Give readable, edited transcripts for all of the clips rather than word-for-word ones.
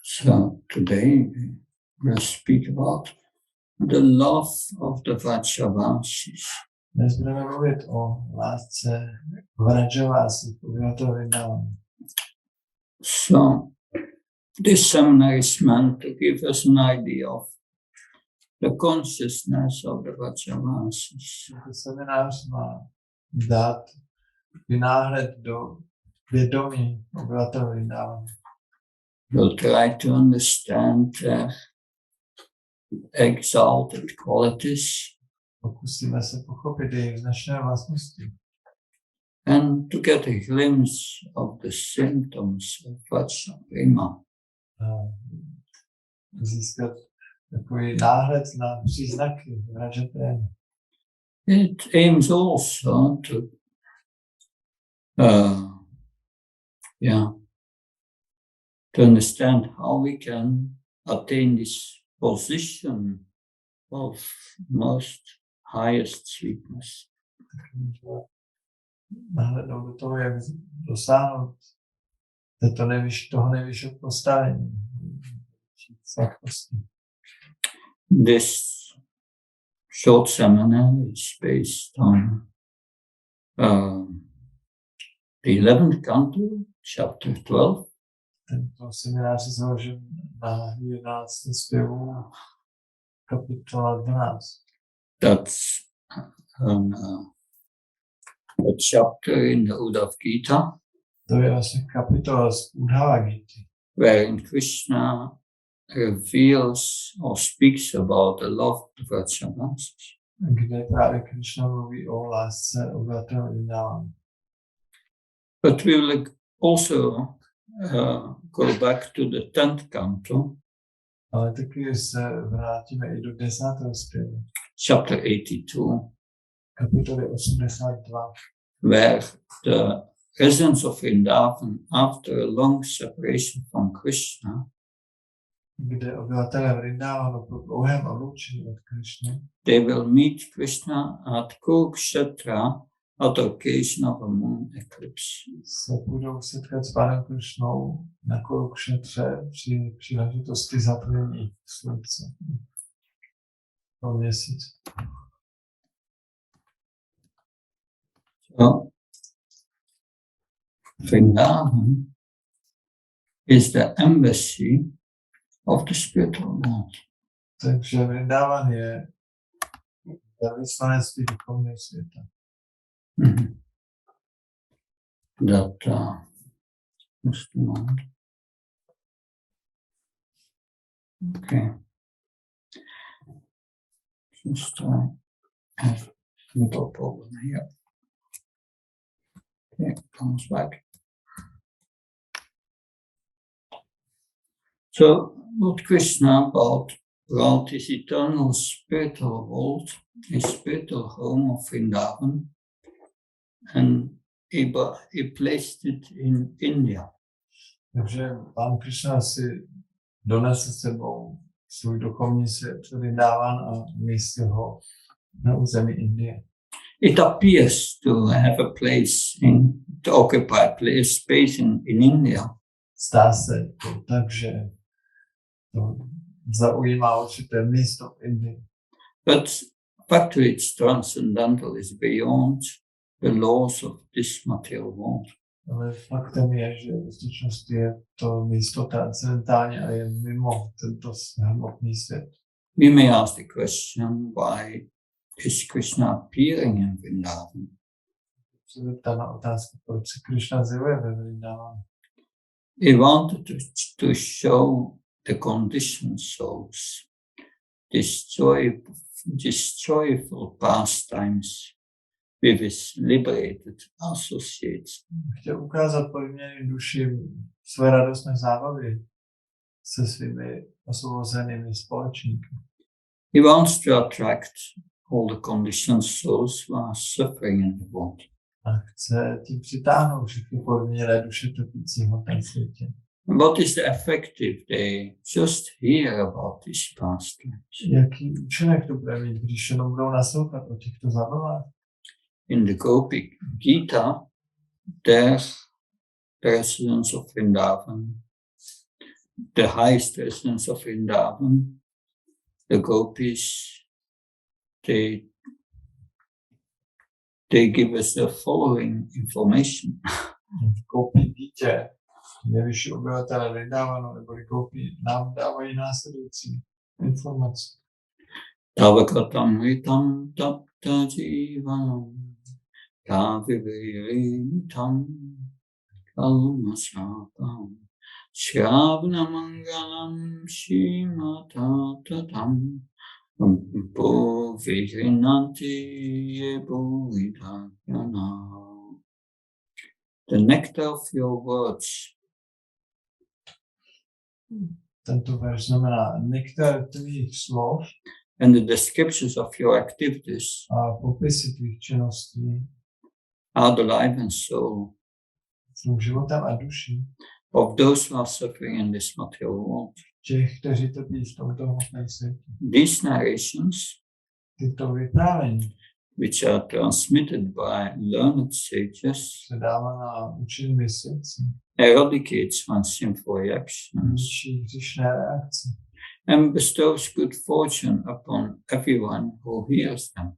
So today we will speak about the love of the Vrajavasis. Dnes budeme mluvit o lásce Vrajavásů, obyvatel Vrindávanu. So this seminar is meant to give us an idea of the consciousness of the Vrajavasis. Tento seminář má dát náhled do vědomí obyvatel Vrindávanu. We'll try to understand their exalted qualities Pokusíme se pochopit jejich značné vlastnosti and to get a glimpse of the symptoms of Vraja Prema. a získat takový náhled na příznaky Vraja Prema. It aims also to to understand how we can attain this position of most highest sweetness. Nahlednout do toho, jak dosáhnout toho nejvyššího postavení. This short seminar is based on the 11th canto, chapter 12. Tento seminář je založen na 11. zpěvu, kapitola 12. That's a chapter in the Uddhava Gita, To je vlastně kapitola z Uddhava Gity, wherein Krishna reveals or speaks about the love of the Vrajavasis. kde právě Krishna mluví o lásce obyvatel Vrindávanu. But we will also go back to the 10th canto, Ale taky se vrátíme i do 10. zpěvu, chapter 82, kapitoly 82, where the residents of Vrindavan, after a long separation from Krishna, kde obyvatelé Vrindávanu po dlouhém odloučení od Krishny they will meet Krishna at Kurukshetra at the occasion of a moon eclipse. se budou setkat s Pánem Krišnou na Kurukšetře při příležitosti zatmění slunce. Po měsíc. So, Vrindavan is the embassy of the spiritual world. Takže Vrindavan je velvyslanectví duchovního světa. Mm-hmm. That just a moment. Okay. Just have a little problem here. Okay, comes back. So what Krishna brought his eternal spiritual world, his spiritual home of Vrindavan, and he placed it in India. Takže Pán Krishna si donesl s sebou svůj duchovní svět Vrindavan a umístil ho na území Indie. It appears to have a place to occupy space in India. Zdá se to tak, že to zaujímá určité místo v Indii. But factually it's transcendental, is beyond the laws of this material world. Ale faktem je, že v skutečnosti je to místo transcendentální a je mimo tento hmotný svět. We may ask the question, why is Krishna appearing in Vrindavan? Se zeptá na otázku, proč se Krishna zjevuje ve Vrindavanu. He wanted to show the conditioned souls this joyful pastimes with his liberated associates. Chtěl ukázat podměněným duším své radostné zábavy se svými osvobozenými společníky. He wants to attract all the conditioned souls who are suffering in the world. A chce tím přitáhnout všechny podměněné duše trpící v hmotném světě. And what is the effect if they just hear about these pastimes? Jaký účinek to bude mít, když jenom budou naslouchat o těchto zábavách? In the Gita, there the residents of Vrindavan the highest essence of Vrindavan, the gopis, they give us the following information. Gopi dítě, nejvyšší obyvatele Vrindavanu, neboli gopi, nám dávají následující informace. Tavakatam ritam tapta jivanam tavivirimitam kalmasapam shravanamangalam shimatatam po vigrinanti yebuidhyana. The nectar of your words. Tento verš znamená nektar tvých slov and the descriptions of your activities a popisy tvých činností are the life and soul jsou životem a duší of those who are suffering in this material world. Těch, kteří trpí v tomto hmotném světě. These narrations, tyto vyprávění, which are transmitted by learned sages, předávaná učenými svědci, eradicates one's sinful reactions ničí hříšné reakce and bestows good fortune upon everyone who hears them.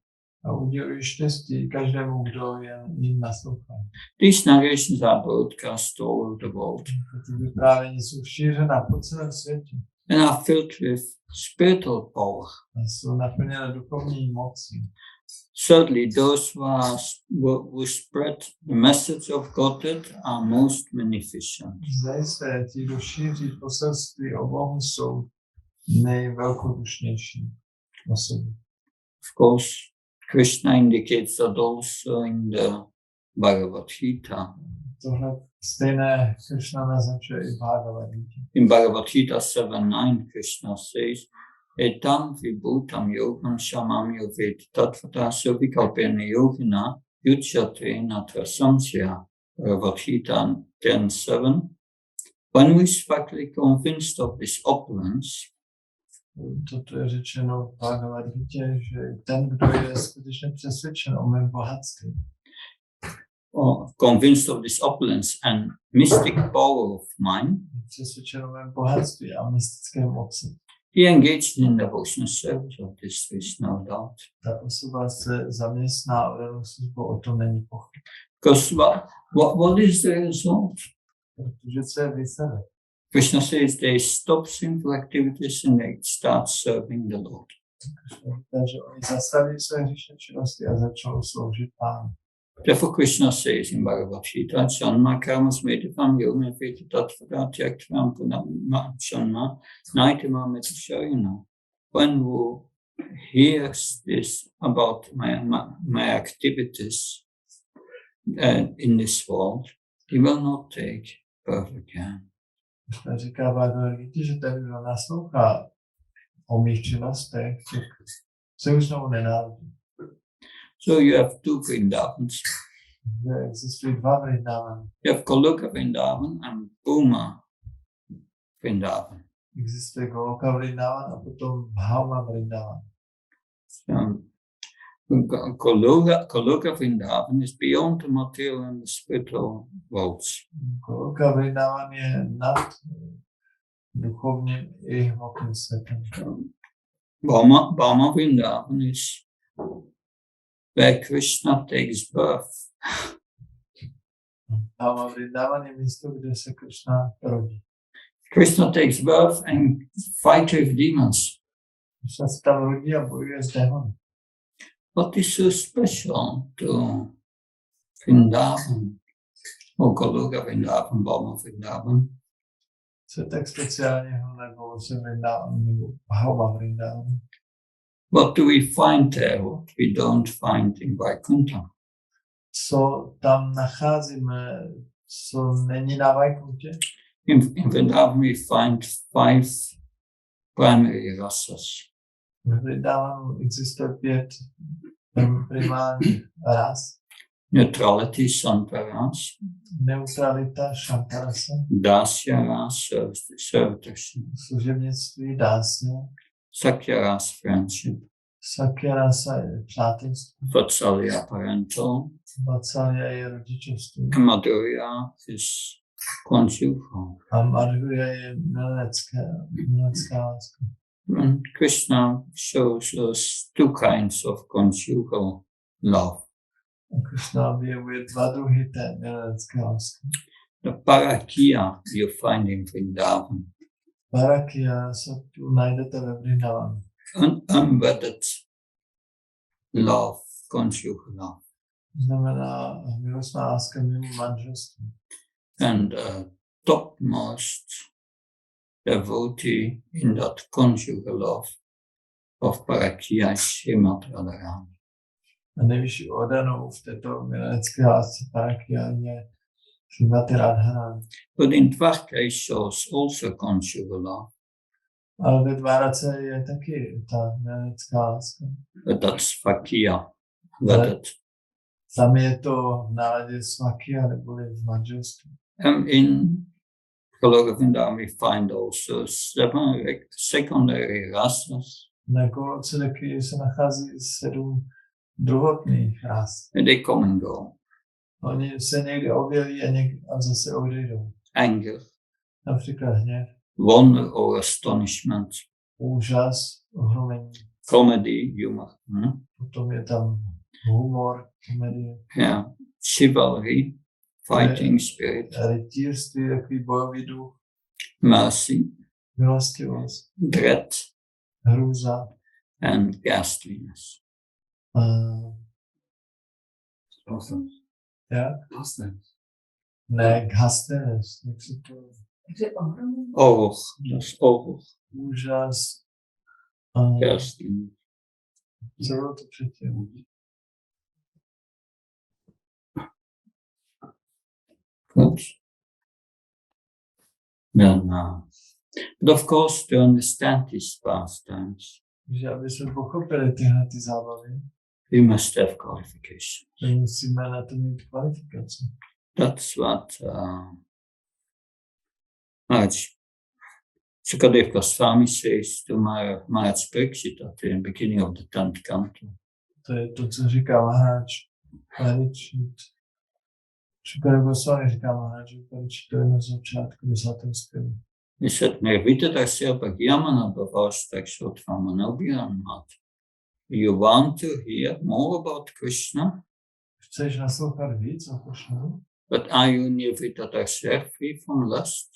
a udělí štěstí každému, kdo jim naslouchá. These narrations are broadcast all over the world Tyto vyprávění jsou šířena po celém světě and are filled with spiritual power. a jsou naplněné duchovní mocí. Certainly, those who spread the message of Godhead are most magnificent. Zajisté ti, kdo šíří poselství o Bohu, jsou nejvelkodušnější osoby. Of course, Krishna indicates that also in the Bhagavad Gita. Tohle stejné Krishna naznačuje i v Bhagavad Gita. In Bhagavad Gita 7:9, Krishna says, Etam vibhutam yogam shamam yovet tatvata sovikalpena yogina yujyate natra samsya. Bhagavad Gita 10:7. When we is factly convinced of this opulence, toto je řečeno v Bhagavad Gita, že ten, kdo je skutečně přesvědčen o mém bohatství, or convinced of this opulence and mystic power of mine, přesvědčen o mém bohatství a mystické moci, he engaged in devotional service of this, there is no doubt. ta osoba se zaměstná o danou službu, o tom není pochyb. Because what is the result? Protože co je výsledek? Krishna says they stop sinful activities and they start serving the Lord. Takže oni zastaví své hříšné činnosti a začnou sloužit Pánu. Therefore Krishna says in Bhagavad Gita, Janma karmas meditam yogam veti tatvata tyaktvam punama janma naitima metisharina. When who hears this about my activities in this world, he will not take birth again. Říká Bhagavad Gita, že ten, kdo naslouchá o mých činnostech, se už znovu nenárodí. So you have two Vrindavans. Existují dva Vrindavany. You have Goloka Vrindavan and Prema Vrindavan. Existuje Goloka Vrindavan a potom Bhauma Vrindavan. Goloka Vrindavan is beyond the material and the spiritual worlds. Goloka Vrindavan je nad duchovním i hmotným světem. Bhauma Vrindavan is where Krishna takes birth. Bhauma Vrindavan je místo, kde se Krishna rodí. Krishna takes birth and fights with demons. Krishna se tam rodí a bojuje s démony. What is so special to Vrindavan, or Goloka Vrindavan, Bhauma Vrindavan? Co je tak speciálního nebo se Vrindavan nebo Bhauma Vrindavan? What do we find there, what we don't find in Vaikuntha? Co tam nacházíme, co není na Vaikuntě? In Vrindavan we find 5 primary rasas. V Vrindavanu existuje 5 primárních ras. Neutrality, Santaras, Neutralita, Šantarasa, Dasyaras, servitorship, služebnictví, dásně, Sakyaras, friendship, Sakyarasa je přátelství, Vatsalya, parental, Vatsalya je rodičovství, Madhurya is conjugal. A Madhurya je milecká láska. And Krishna shows us two kinds of conjugal love. A Krishna objevuje dva druhy té milecké lásky. The parakia you find in Vrindavan, Parakia se tu najdete ve Vrindavanu. unwedded love, conjugal love. Znamená milostná láska mimo manželství. And topmost devotee in that conjugal love of parakia is Srimad Radharani. A nejvyšší oddanou v této milecké lásce Parakia je Srimati Radharani. But in Dvarka it shows also conjugal love, Ale ve Dvárace je taky ta milecká láska. but that's Vakia, wedded. Tam je to v náladě svakia, neboli v manželství. And in Gologovinda we find also seven secondary rasas, Na Goloceleky se nachází 7 druhotných ras. and they come and go. Oni se někdy objeví a zase odejdou. Anger, Například hněv, wonder or astonishment, úžas, ohromení. comedy, humor, Potom je tam humor, komedie, yeah, chivalry, fighting spirit, rytířství, takový bojový duch, mercy, milostivost, dread, hrůza, and ghastliness. Jak? Ne, ghastliness, jak se to... Oroch, that's oroch, Úžas, ghastliness. co bylo to předtím? Good. Then, but of course, to understand these pastimes, Že aby jsme pochopili tyhle ty zábavy, we must have qualifications. my musíme na to mít kvalifikaci. That's what Maharaj Sukadev Goswami says to Maharaj Pariksit at the beginning of the 10th canto. To je to, co říká Maharaj Pariksit. Sukadev Goswami říká Maharaj Pariksit, to je na začátku 10. zpěvu. He said, Nirvitatasya Bhagyamana Bhavashtakshottvamana Abhiranat. You want to hear more about Krishna? Chceš naslouchat víc o Krishnu? But are you Nirvitatasya, free from lust?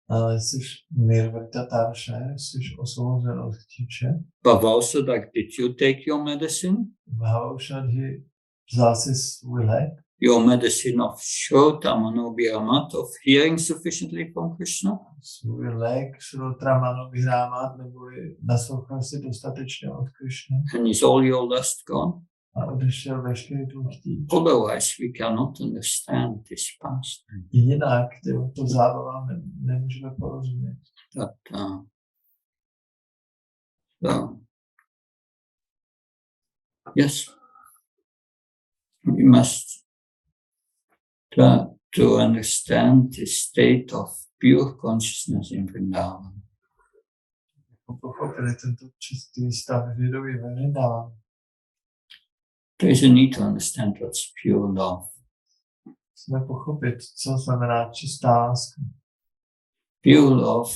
Ale jsi nirvitatarše, jsi osvobozen od chtíče. Bhavasadak, did you take your medicine? Bhavaushadhi, vzal jsi svůj lék? Your medicine of Shrota Manobhiramat, of hearing sufficiently from Krishna? Svůj lék Shrotra Manobhiramat, neboli naslouchal si dostatečně od Krishny And is all your lust gone? a odešel veškerý tvůj chtíč. Otherwise, we cannot understand this pastime. Jinak těmto zábavám nemůžeme porozumět. But, so, yes, we must try to understand the state of pure consciousness in Vrindavan. Pochopili tento čistý stav vědomí ve Vrindavanu. There is a need to understand what's pure love. Musíme pochopit, co znamená čistá láska. Pure love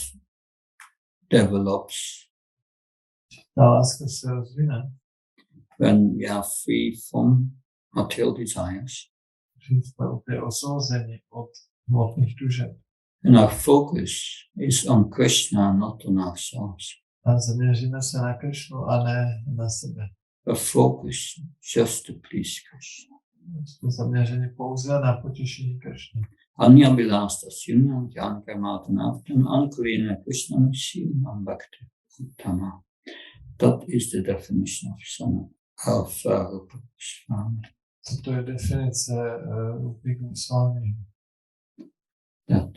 develops Ta láska se rozvine, when we are free from material desires. že jsme opět osvobozeni od hmotných tužeb. And our focus is on Krishna, not on ourselves. A zaměříme se na Krishnu a ne na sebe. A focus just to please Krishna. Jsme zaměřeni pouze na potěšení Krishny. Anya Vilasta Sunyam Janka Matanavtam Ankulina Krishna Shimam Bhakti Uttama. That is the definition of Sana of Rupa Goswami. To je definice Rupy Goswami.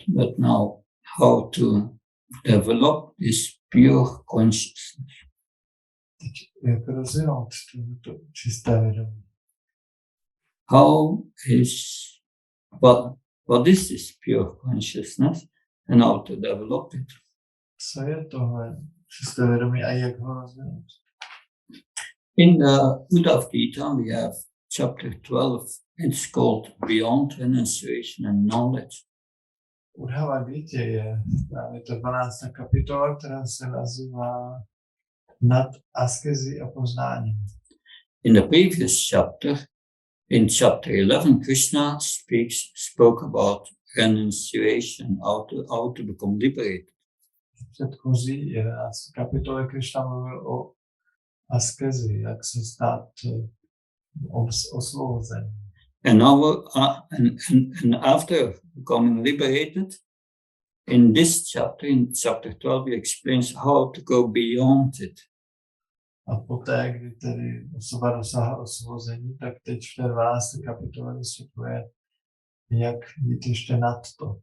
But now, how to develop this pure consciousness? Teď jak rozvinout to čisté vědomí. How is what is this pure consciousness and how to develop it? Co je tohle čisté vědomí a jak ho rozvinout? In the Uddhav Gita we have chapter 12. It's called Beyond Renunciation and Knowledge. Udhava Gita je právě to 12. kapitola, která se nazývá Nad askezi a poznáním. In the previous chapter, in chapter 11, Krishna spoke about renunciation, how to become liberated. V předchozí 11. kapitole Krishna mluvil o askezi, jak se stát osvobozen. And after becoming liberated, in this chapter, in chapter 12, he explains how to go beyond it. A poté, kdy tedy osoba dosáhla osvobození, tak teď v té 12. kapitole vysvětluje, jak jít ještě nad to.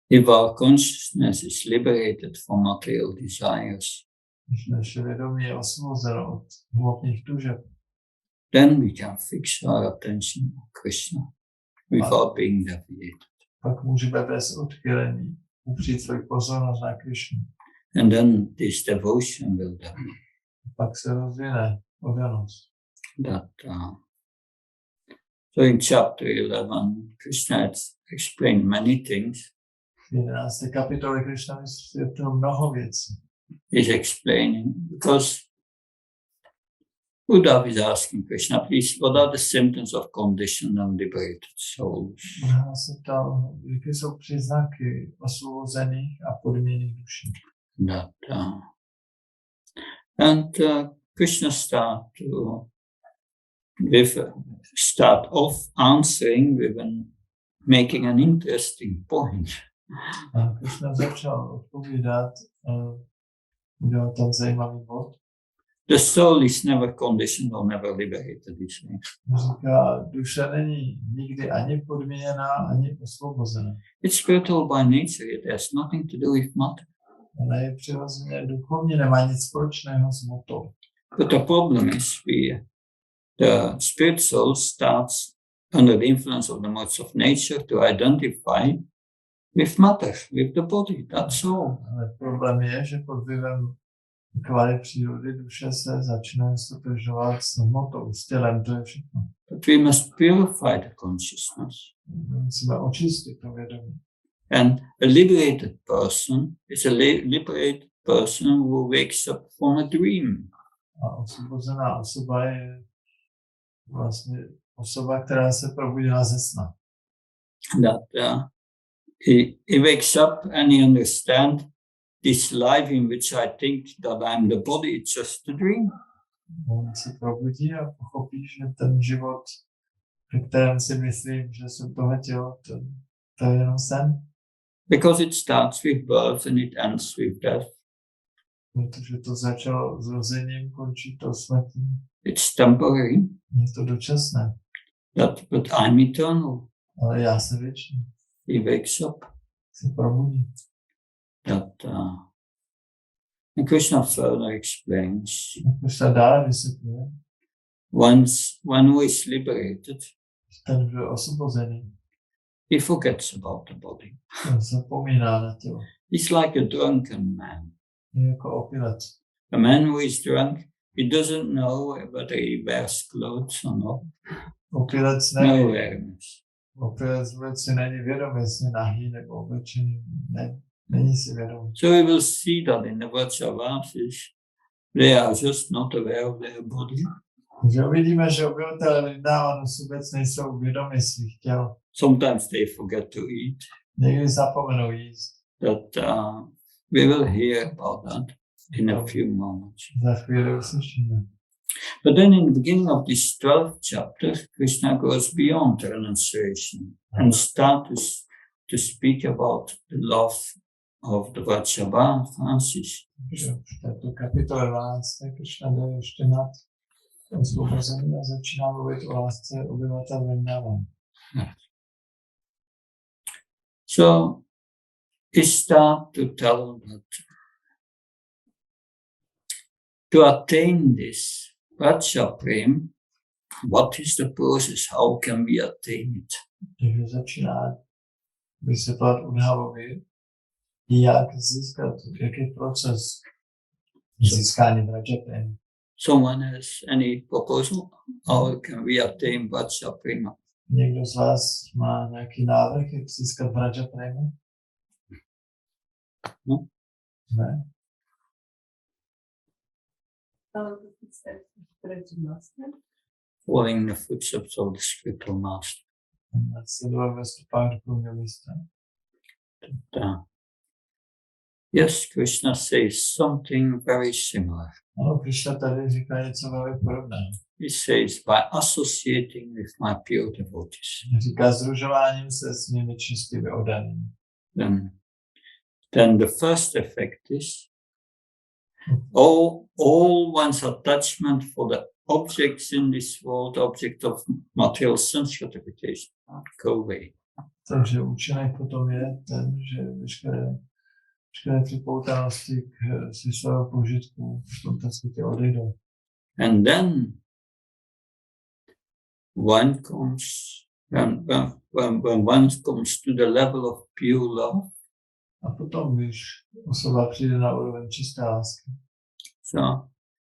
If our consciousness is liberated from material desires, Když naše vědomí je osvobozeno od hmotných tužeb, then we can fix our attention on Krishna without being deviated. pak můžeme bez odchylení upřít svou pozornost na Krishnu. And then this devotion will develop. Pak se rozvine odanost. So in chapter 11, Krishna explained many things. V 11. kapitole Krishna vysvětlil mnoho věcí. He's explaining, because Buddha is asking Krishna, please, what are the symptoms of conditioned and liberated souls? Já se ptal, jaké jsou příznaky osvobozených a podmíněných duší. Krishna start off answering with making an interesting point. A Krishna začal odpovídat, udělal tam zajímavý bod. The soul is never conditioned or never liberated, he says. Říká, duše není nikdy ani podmíněná, ani osvobozená. It's spiritual by nature, it has nothing to do with matter. Ona je přirozeně duchovní, nemá nic společného s hmotou. But the problem is the spirit soul starts under the influence of the modes of nature to identify with matter, with the body, that's all. Ale problém je, že pod vlivem kvalit přírody duše se začne stotožňovat s hmotou, s tělem, to je všechno. But we must purify the consciousness. Musíme očistit to vědomí. And a liberated person is a liberated person who wakes up from a dream. A osvobozená osoba je vlastně osoba, která se probudila ze sna. That he wakes up and he understands this life in which I think that I'm the body, it's just a dream. On se probudí a pochopí, že ten život, ve kterém si myslím, že jsem tohle tělo, to je jenom sen. Because it starts with birth and it ends with death. Protože to začalo zrozením, končí to smrtí. It's temporary. Je to dočasné. But I'm eternal. Ale já jsem věčný. He wakes up. Se probudí. And Krishna further explains. Krishna dále vysvětluje. When who is liberated, ten, kdo je osvobozený, he forgets about the body. on zapomíná na tělo. He's like a drunken man. Je jako opilec. A man who is drunk, he doesn't know whether he wears clothes or not. Opilec No neví. awareness. Opilec vůbec si není vědom, jestli je nahý nebo oblečený. Není si vědom. So we will see that in the Vrajavasis, they are just not aware of their body. Takže uvidíme, že obyvatelé Vrindávanu si vůbec nejsou vědomi svých těl. Sometimes they forget to eat. Někdy zapomenou jíst. We will hear about that in a few moments. Za chvíli uslyšíme. But then in the beginning of this 12th chapter, Krishna goes beyond renunciation and starts to speak about the love of the Vrajavasis. V této kapitole 12. Krishna jde ještě nad osvobození a začíná mluvit o lásce obyvatel Vrindávanu. So he starts to tell that to attain this Vraja Prema, what is the process? How can we attain it? Takže začíná vysvětlovat Udhavovi, jak získat, jaký proces získání Vraja Prema. Someone has any proposal? How can we attain Vraja Prema? Někdo z vás má nějaký návrh, jak získat Vraja Prema? No? Ne? Following the footsteps of the spiritual master. Následovat ve stopách duchovního mistra. Yes, Krishna says something very similar. Ano, Krishna tady říká něco velmi podobného. He says, by associating with my pure devotees. Říká sdružováním se s mými čistými oddanými. Then the first effect is all one's attachment for the objects in this world, object of material sense gratification, go away. Takže účinek potom je ten, že veškeré připoutanosti k smyslového požitku v tomto světě odejdou. And then when one comes to the level of pure love, a potom, když osoba přijde na úroveň čisté lásky, so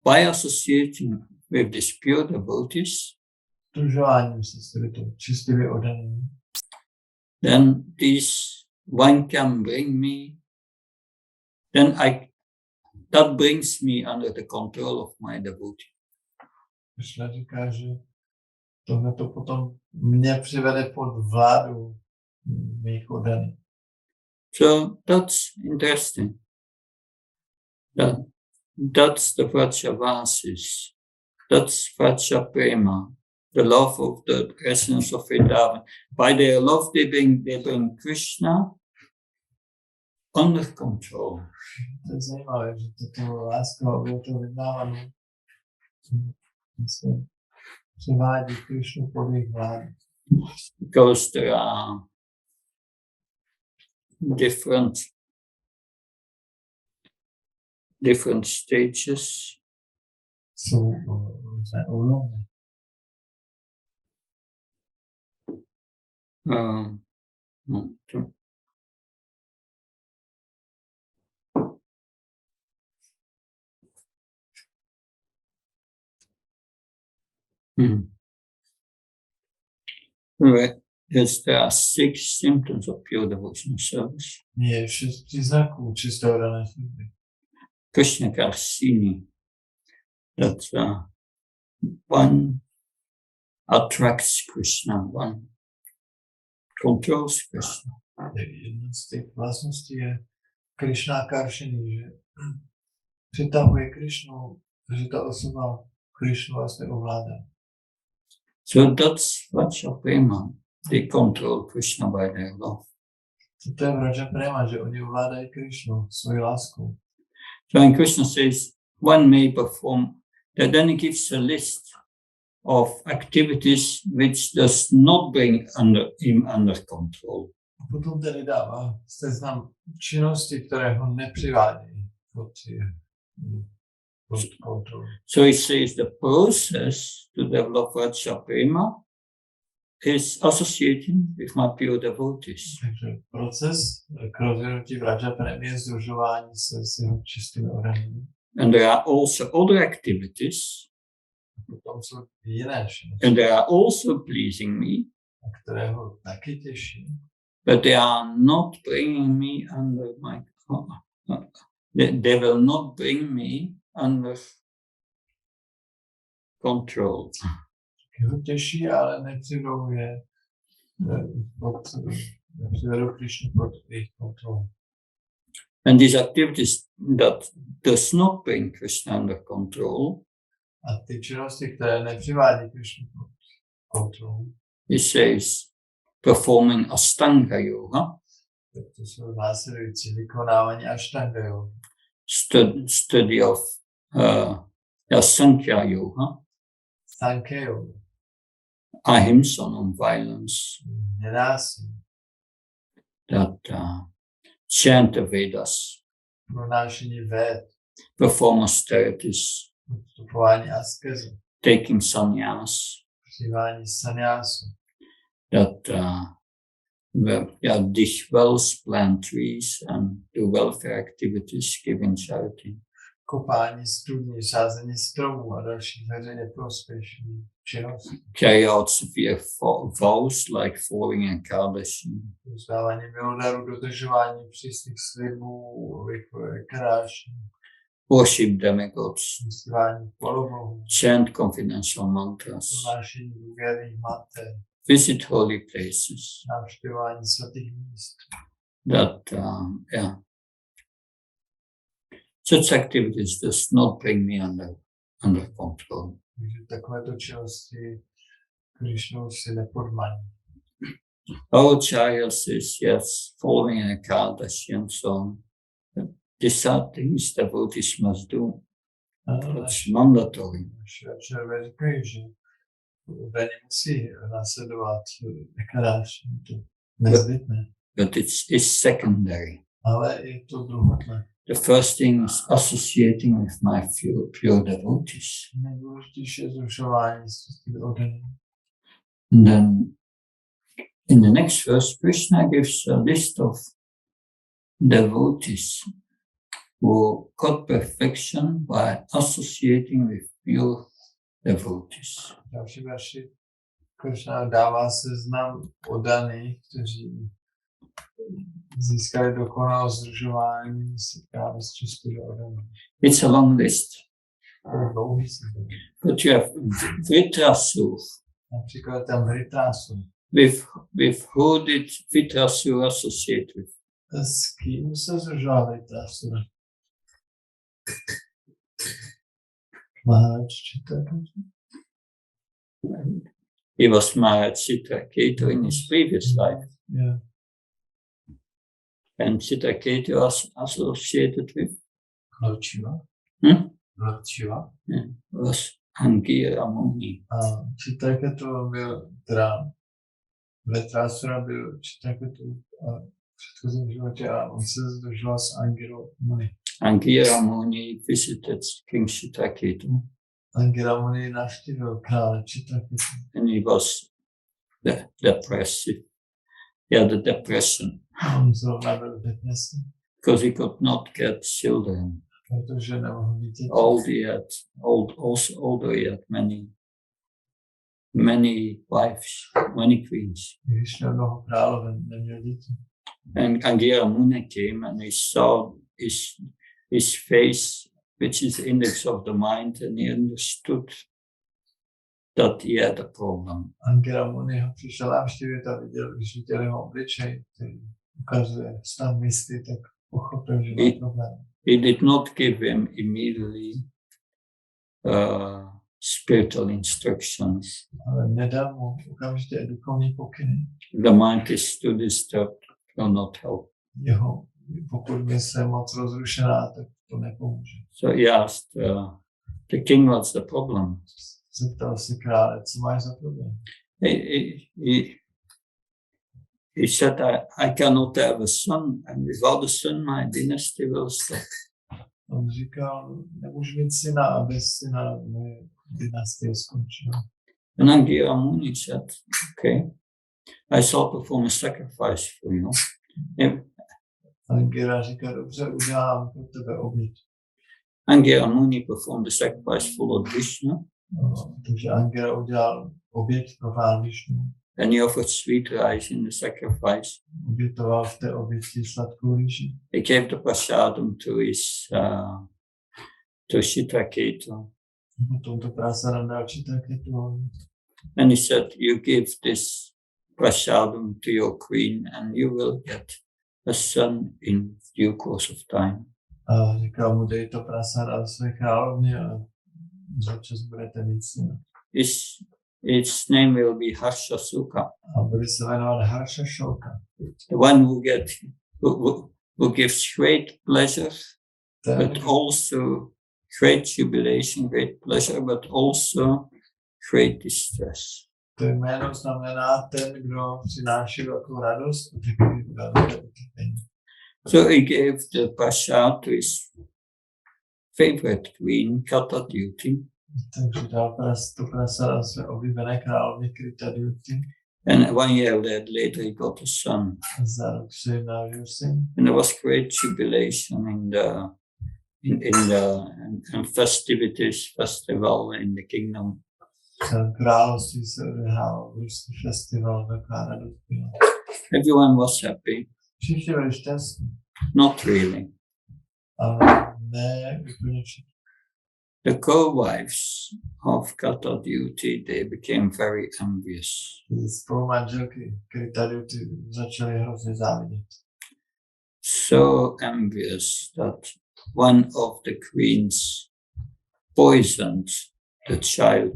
by associating with these pure devotees, sdružováním se s těmito čistými oddanými, then this one can bring me, that brings me under the control of my devotee. Krishna říká, že tohleto potom mě přivede pod vládu mých oddaných. So that's interesting. That's the Vraja verses. That's Vraja Prema, the love of the essence of Vrindavan. By their love, they bring Krishna under control. To je zajímavé, že tato láska obětů Vrindavanu převádí Krishnu pod jejich vládu. Because there are different stages. Jsou různé úrovně. Yes, there are 6 symptoms of pure devotional service. Je 6 příznaků čisté oddané služby. Krishna Karsini, that one attracts Krishna, one controls Krishna. Jedna z těch vlastností je Krishna Karšiny, že přitahuje Krishnu, že ta osoba Krishnu vlastně ovládá. So that's Vraja Prema. They control Krishna by their love. To je Vraja Prema, že oni ovládají Krishnu svojí láskou. So when Krishna says one may perform, then he gives a list of activities which does not bring him under control. A potom tedy dává seznam činností, které ho nepřivádí pod kontrolu. So he says the process to develop Vraja Prema is associating with my pure devotees. Takže proces k rozvinutí Vraja Premy je sdružování se s jeho čistými oddanými. And there are also other activities. Potom jsou jiné činnosti. And they are also pleasing me. Které ho taky těší. But they are not bringing me under my. They will not bring me under control. Ho těší, ale nepřivedou je nepřivedou Krishnu pod jejich kontrolu. And these activities that does not bring Krishna under control, a ty činnosti, které nepřivádí Krishnu pod kontrolu, he says performing Ashtanga yoga, to jsou následující vykonávání Ashtanga yoga, study of Sankhya yoga, Sankhya yoga, ahimsa, non-violence, nenásilí, that chant the Vedas, pronášení Ved, perform austerities, vstupování askezy, taking sannyas, přijímání sannyásu, that dig wells, plant trees, and do welfare activities, giving charity. kopání studní, sázení stromů a dalších veřejně prospěšných činností. Carry out severe vows like following Ekadashi. Uznávání milodarů, dodržování přísných slibů, vykaráší, Worship demigods. uctívání polobohů, Chant confidential mantras. unášení důvěrných mater, Visit holy places. navštěvování svatých míst. That, such activities does not bring me under control. Takže takovéto činnosti Krišnou si nepodmaní. Our Acharya says, yes, following Ekadashi and so on. These are things devotees must do. It's mandatory. Naši večerové říkají, že daně musí následovat Ekadáši, to je nezbytné. But it's secondary. Ale je to druhotné. The first thing is associating with my pure devotees. Nejdůležitější je zrušování s tím odením. And then in the next verse, Krishna gives a list of devotees who got perfection by associating with pure devotees. V další verši Krishna dává seznam oddaných, kteří získali dokonalost združování právě s čistými oddanými. It's a long list. To je dlouhý seznam. But you have Vritrasur. Například tam Vritrasu. With who did Vritrasur associate with? S kým se združoval Vritrasu? Maharaj Chitraketu? He was Maharaj Chitraketu in his previous life. Yeah. And Chitraketu was associated with? Lorčiva? Lorčiva? Yeah, was Angira Muni. A Chitraketu byl, teda Vritrasura byl Chitraketu v předchozím životě a on se združoval s Angirou Muni. Angira Muni visited King Chitraketu. Angira Muni navštívil krále Chitraketu. And he was depressive. He had a depression. On zrovna byl depresi, Because he could not get children. protože nemohl mít děti. Although he had many wives, many queens. Když měl mnoho královen, neměl děti. And Angira Muni came and he saw his face, which is the index of the mind, and he understood that he had a problem. Angira Muni ho přišel navštívit a viděl, když viděl jeho obličej, který ukazuje stav mysli, tak pochopil, že má problém. He did not give him immediately spiritual instructions. Ale nedal mu okamžitě duchovní pokyny. The mind is too disturbed, will not help. Jeho, pokud mysl je moc rozrušená, tak to nepomůže. So he asked the king, what's the problem? Zeptal si krále, co máš za problém? He said, I cannot have a son, and without a son my dynasty will stop. On říkal, nemůžu mít syna a bez syna moje dynastie skončila. And Angira Muni said, okay, I shall perform a sacrifice for you. Angira říká, dobře, udělám pro tebe oběť. Angira Muni performed the sacrifice for Lord Vishnu. Takže Angira udělal oběť pro Pán Višnu. And he offered sweet rice in the sacrifice. Obětoval v té oběti sladkou rýži. He gave the prasadam to Chitraketu. Potom to prasadam dal Chitraketu. And he said, you give this prasadam to your queen and you will get a son in due course of time. A říkal mu, dej to prasadam své královně a za čas budete mít syna. Its name will be Harsha Sukha. A bude se jmenovat Harsha Shoka. The one who gives great pleasure, but also great jubilation, great pleasure, but also great distress. To jméno znamená ten, kdo přináší velkou radost a takový velké utrpení. So he gave the prasad to his favorite queen, Katadyuti. Takže dal to prasada své oblíbené královně Krityadyuti. And 1 year later he got a son. Za rok se jim narodil syn. And there was great jubilation in the and festival in the kingdom. Království se odehrál ruský festival, taková radost byla. Everyone was happy. Všichni byli šťastní, Not really. ale ne úplně všichni. The co-wives of Kata Duty, they became very envious. Spolumanželky Kryta Duty začaly hrozně závidět. So envious that one of the queens poisoned the child.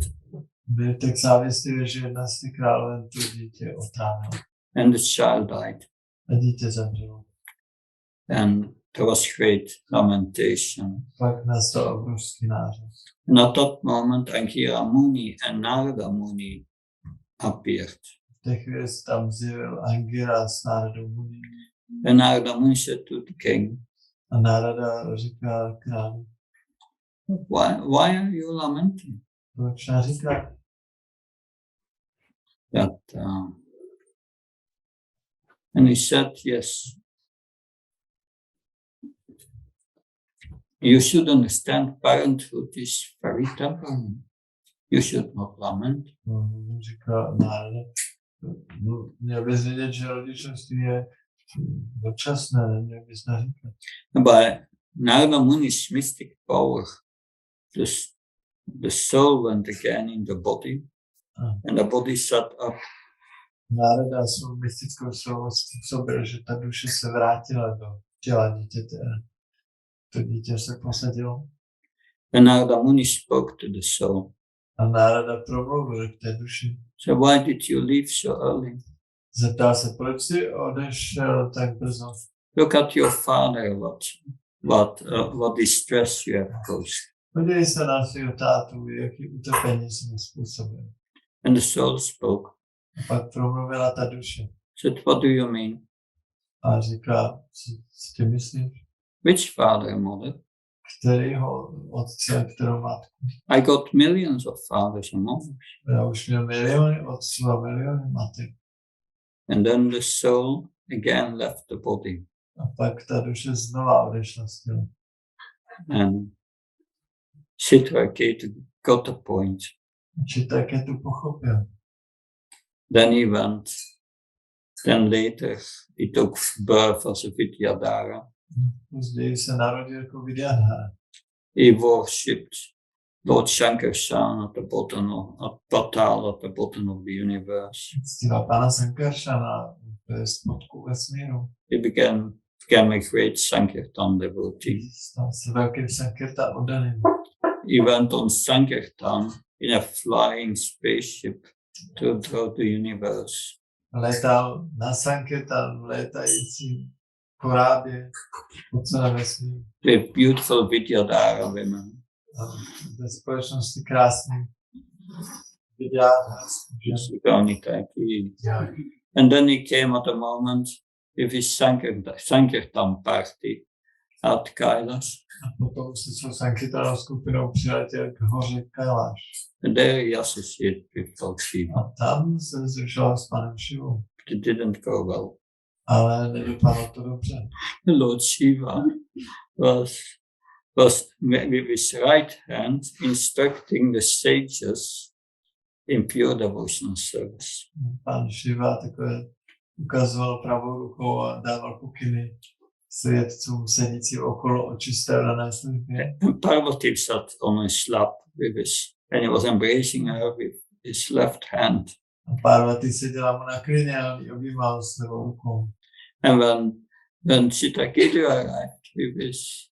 Byli tak závistiví, že jedna z těch královen to dítě otrávila. And the child died. A dítě zemřelo. And there was great lamentation. Pak nastal obrovský nářez. And at that moment, Angira Muni and Narada Muni appeared. V té chvíli se tam zjevil Angira s Náradou Muni. And Narada Muni said to the king, A Nárada říká králi, why are you lamenting? proč naříká? That, and he said, yes. You should understand parenthood is very temporary. You should not lament. Říká Nárada, měl bys vědět, že rodičovství je dočasné, neměl bys naříkat. By Narada Muni's mystic power, the soul went again in the body, and the body sat up. Nárada svou mystickou silou způsobil, že ta duše se vrátila do těla dítěte. To dítě se posadilo. And Narada Muni spoke to the soul. A Nárada promluvil k té duši. So why did you leave so early? Zeptal se, proč jsi odešel tak brzo? Look at your father, what distress you have caused. Podívej se na svého tátu, jaký utrpení jsi mu způsobil. And the soul spoke. A pak promluvila ta duše. Said, what do you mean? A říká, co ty myslíš? Which father and mother? Kterýho otce, kterou matku? I got millions of fathers and mothers. Já už měl miliony otců a miliony matek. And then the soul again left the body. A pak ta duše znova odešla z těla. And Chitraketu got the point. Chitraketu pochopil. Then he went. Then later he took birth as a Vidyadhara. Později se narodil jako Vidyadhara. He worshipped Lord Shankarshan at the bottom of Patal, at the bottom of the universe. Ctila pana Sankarshana ve spodku vesmíru. He became a great Sankirtan devotee. Stal se velkým Sankirtan oddaným. He went on Sankirtan in a flying spaceship throughout the universe. Letal na Sankirtan létající korábě po celém vesmíru. With beautiful Vidyadhara women. Ve společnosti krásných Vidyadhara. And then he came at a moment with his Sankirtan party at Kailas. A potom se svou Sankirtanovou skupinou přiletěl k hoře Kailash. And there he associated with Lord Shiva. A tam se zrušil s panem Shivou. But it didn't go well. Ale nedopadlo to dobře. Lord Shiva was with his right hand instructing the sages in pure devotional service. Pan Shiva takové ukazoval pravou rukou a dával pokyny svědcům sedícím okolo o čisté dané službě. And Parvati sat on his lap and he was embracing her with his left hand. A Parvati seděla mu na klíně a ji objímal s levou rukou. And when Chitraketu arrived with his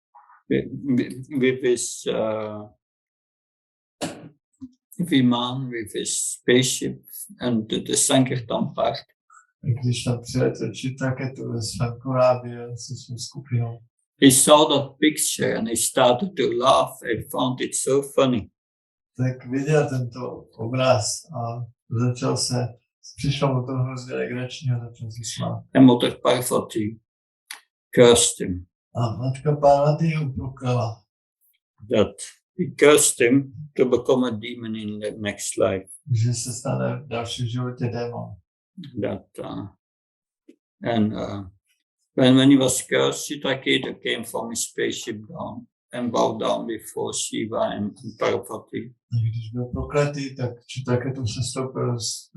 Viman, with his spaceship and the Sankirtan party, Když tam přiletěl Chitraketu ve svém korábě se svou skupinou, he saw that picture and he started to laugh. He found it so funny. tak viděl tento obraz a přišlo mu to hrozně legrační a začal se smát. And Mother Parvati cursed him. A matka Parvati ho proklala. That he cursed him to become a demon in the next life. Že se stane v dalším životě démon. When he was cursed, Chitraketu came from his spaceship down and bowed down before Shiva and Parvati. Když byl prokletý, tak Chitraketu sestoupil z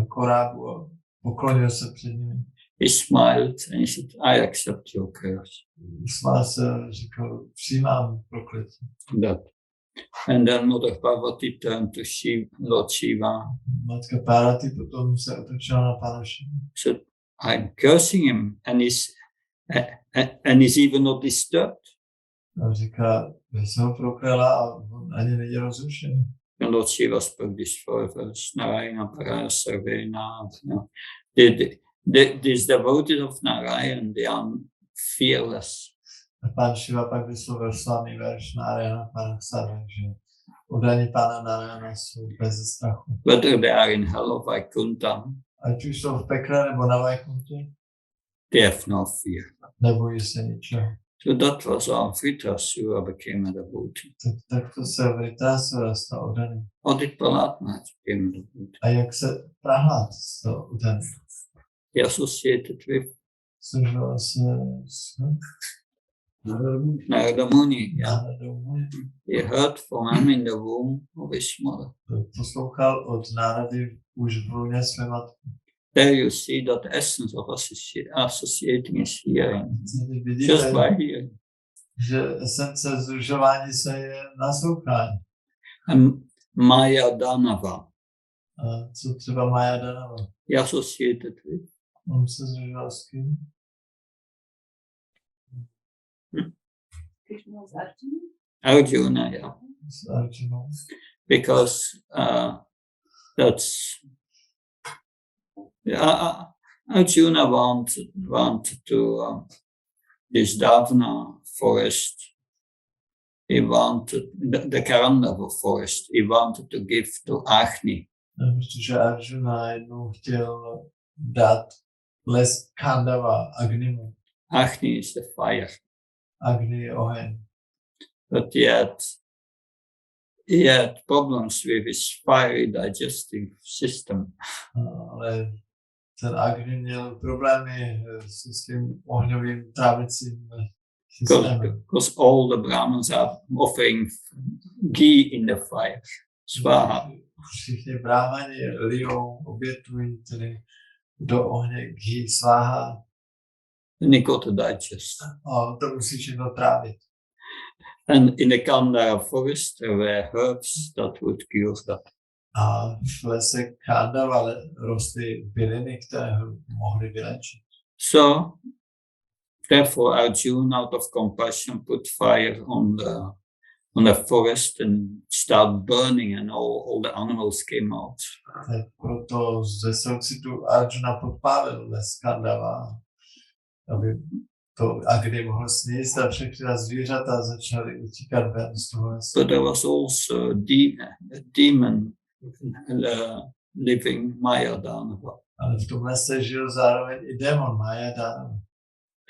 korábu a poklonil se před nimi. He smiled and he said, I accept your curse. Usmál se a říkal, přijímám prokletí. And then Mother Parvati turned to Lord Shiva. Matka Parvati potom se otočila na Pána Šivu. Said, I'm cursing him and he's even not disturbed. A říká, že jsem ho proklela a on ani není rozrušený. And Lord Shiva spoke this verse, Narayana Paraya Sarvena. These devotees of Narayan, they are fearless. A Pán Šiva pak vyslovil slavný verš Narayana Paraya Sarvena, že oddaní Pána Narayana jsou bez strachu. Whether they are in hell or Vaikuntha, Ať už jsou v pekle nebo na Vaikuntě, they have no fear. nebojí se ničeho. So that was how Vritrasura became a devotee. Tak to se Vritrasura stal oddaný. How did Prahlad became a devotee? A jak se Prahlad stal oddaný? He associated with Služoval se s Narada Muni. Yeah. Náradou. He heard from him in the womb of his mother. Poslouchal od Nárady už v lůně své matky. There you see that the essence of associating is hearing. Vidíte, Just by hearing. že esence združování se je naslouchání. And Maya Danava, A co třeba Maja Danava? he associated with On se združoval s kým? Arjuna, yeah. S Arjunou. Because that's Arjuna wanted to this Davana forest. He wanted the Karandava forest. He wanted to give to Agni. Protože Arjuna jednou chtěl dát les Kandava Agnimu. Agni is the fire. Agni je oheň. But yet he had problems with his fiery digestive system. Ale ten Agni měl problémy se svým ohňovým trávicím systémem. Because all the Brahmins are offering ghee in the fire. Svaha. Všichni bráhmani lijou, obětují tedy do ohně ghee svaha. And he got to digest. A to musí všechno trávit. And in the Kandara forest there were herbs that would cure that. A v lese Kandava rostly byliny, které mohly vylečit. So therefore Arjuna, out of compassion, put fire on the forest and started burning, and all the animals came out. Tak proto ze soucitu Arjuna podpálil les Kandava, aby to Agni mohl sníst a všechny zvířata začaly utíkat ven z toho lesa. But there was also a demon living, Maya Danava. Ale v tom lese žil zároveň i démon Maya Danava.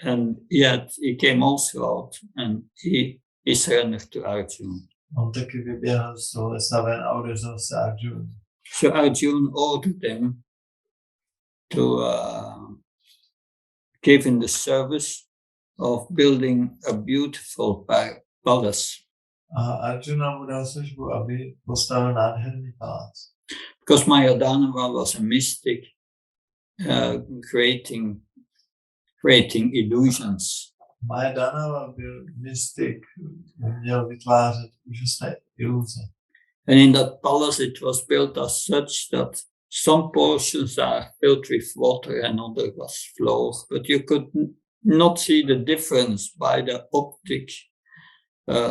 And yet he came also out and he surrendered to Arjuna. On taky vyběhl z toho lesa ven a odevzal se Arjuna. So Arjuna ordered him to give him the service of building a beautiful palace. A Arjuna mu dal službu, aby postavil nádherný palác. Because Maya Danava was a mystic creating illusions. Maya Danava byl mystik, měl vytvářet úžasné iluze. And in that palace it was built as such that some portions are filled with water and other was floor, but you could not see the difference by the optic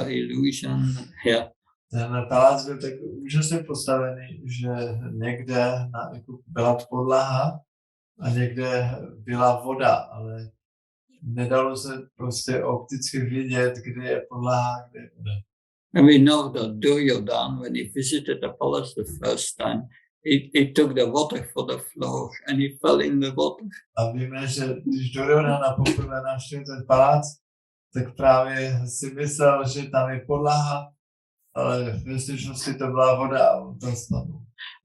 illusion here. Ten palác byl tak úžasně postavený, že někde byla podlaha a někde byla voda, ale nedalo se prostě opticky vidět, kde je podlaha, kde je voda. And we know that Duryodhana, when he visited the palace the first time, he took the water for the floor and he fell in the water. A víme, že když Duryodhana poprvé navštívil ten palác, tak právě si myslel, že tam je podlaha, ale v skutečnosti to byla voda a on tam spadl.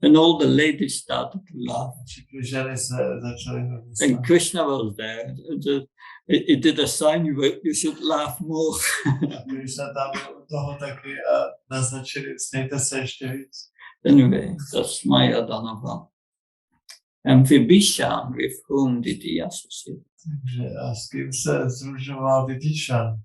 And all the ladies started to laugh. Všechny ženy se začaly And Krishna was there. it did a sign you should laugh more. Když jsme tam byli u toho taky naznačili, smějte se ještě víc. Anyway, that's my Adanava. And Vibhishan, with whom did he associate? Takže a s kým se združoval Vibhishan?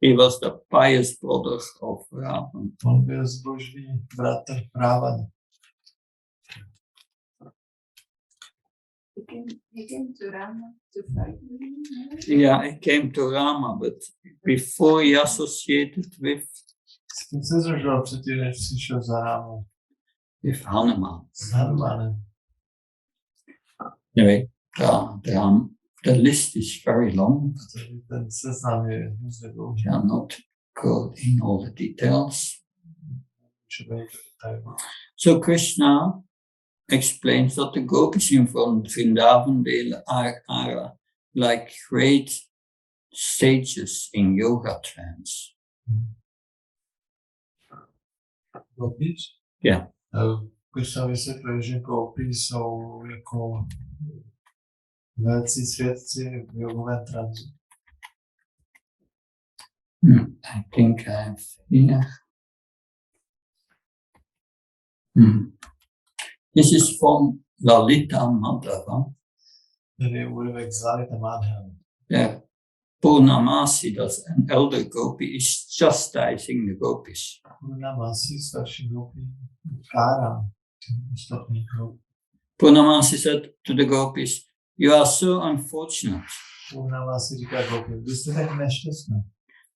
He was the pious brother of Vraja. On byl zbožný bratr Pravan. He came to Rama to fight with him. Yeah, he came to Rama, but before he associated with S kým se združoval předtím, než přišel za Rámu? Hanuman. S Hanumanem. Anyway, the list is very long. Ten seznam je hrozně dlouhý. We are not go in all the details. So Krishna explains that the gopis in front of Vrindavan are like great sages in yoga trance. Gopis? Yeah. Krishna vysvětluje, že gopi jsou jako velcí svědci v jogovém transu. I think I have here. This is from Lalita Madhava. Tady je úryvek z Lalita Madhava. Yeah. Purnamasi, that's an elder gopi, is chastising the gopis. Purnamasi, starší gopi, kára ostatních gopi. Purnamasi said to the gopis, "You are so unfortunate. Purnamasi říká gopi, vy jste tak nešťastná.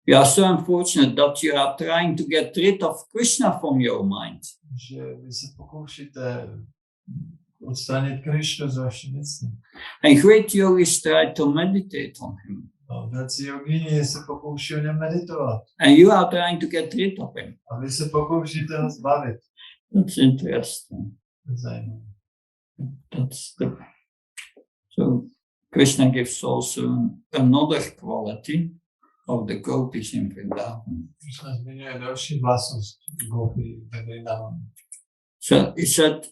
You are so unfortunate that you are trying to get rid of Krishna from your mind. Že vy se pokoušíte odstranit Krishnu z vaší mysli. And great yogis try to meditate on him. Velcí jogini se pokouší o něm meditovat. And you are trying to get rid of him. A vy se pokoušíte ho zbavit. That's interesting. Zajímavé. So Krishna gives also another quality of the gopis in Vrindavan. Krishna zmiňuje další vlastnost gopi ve Vrindavanu. So he said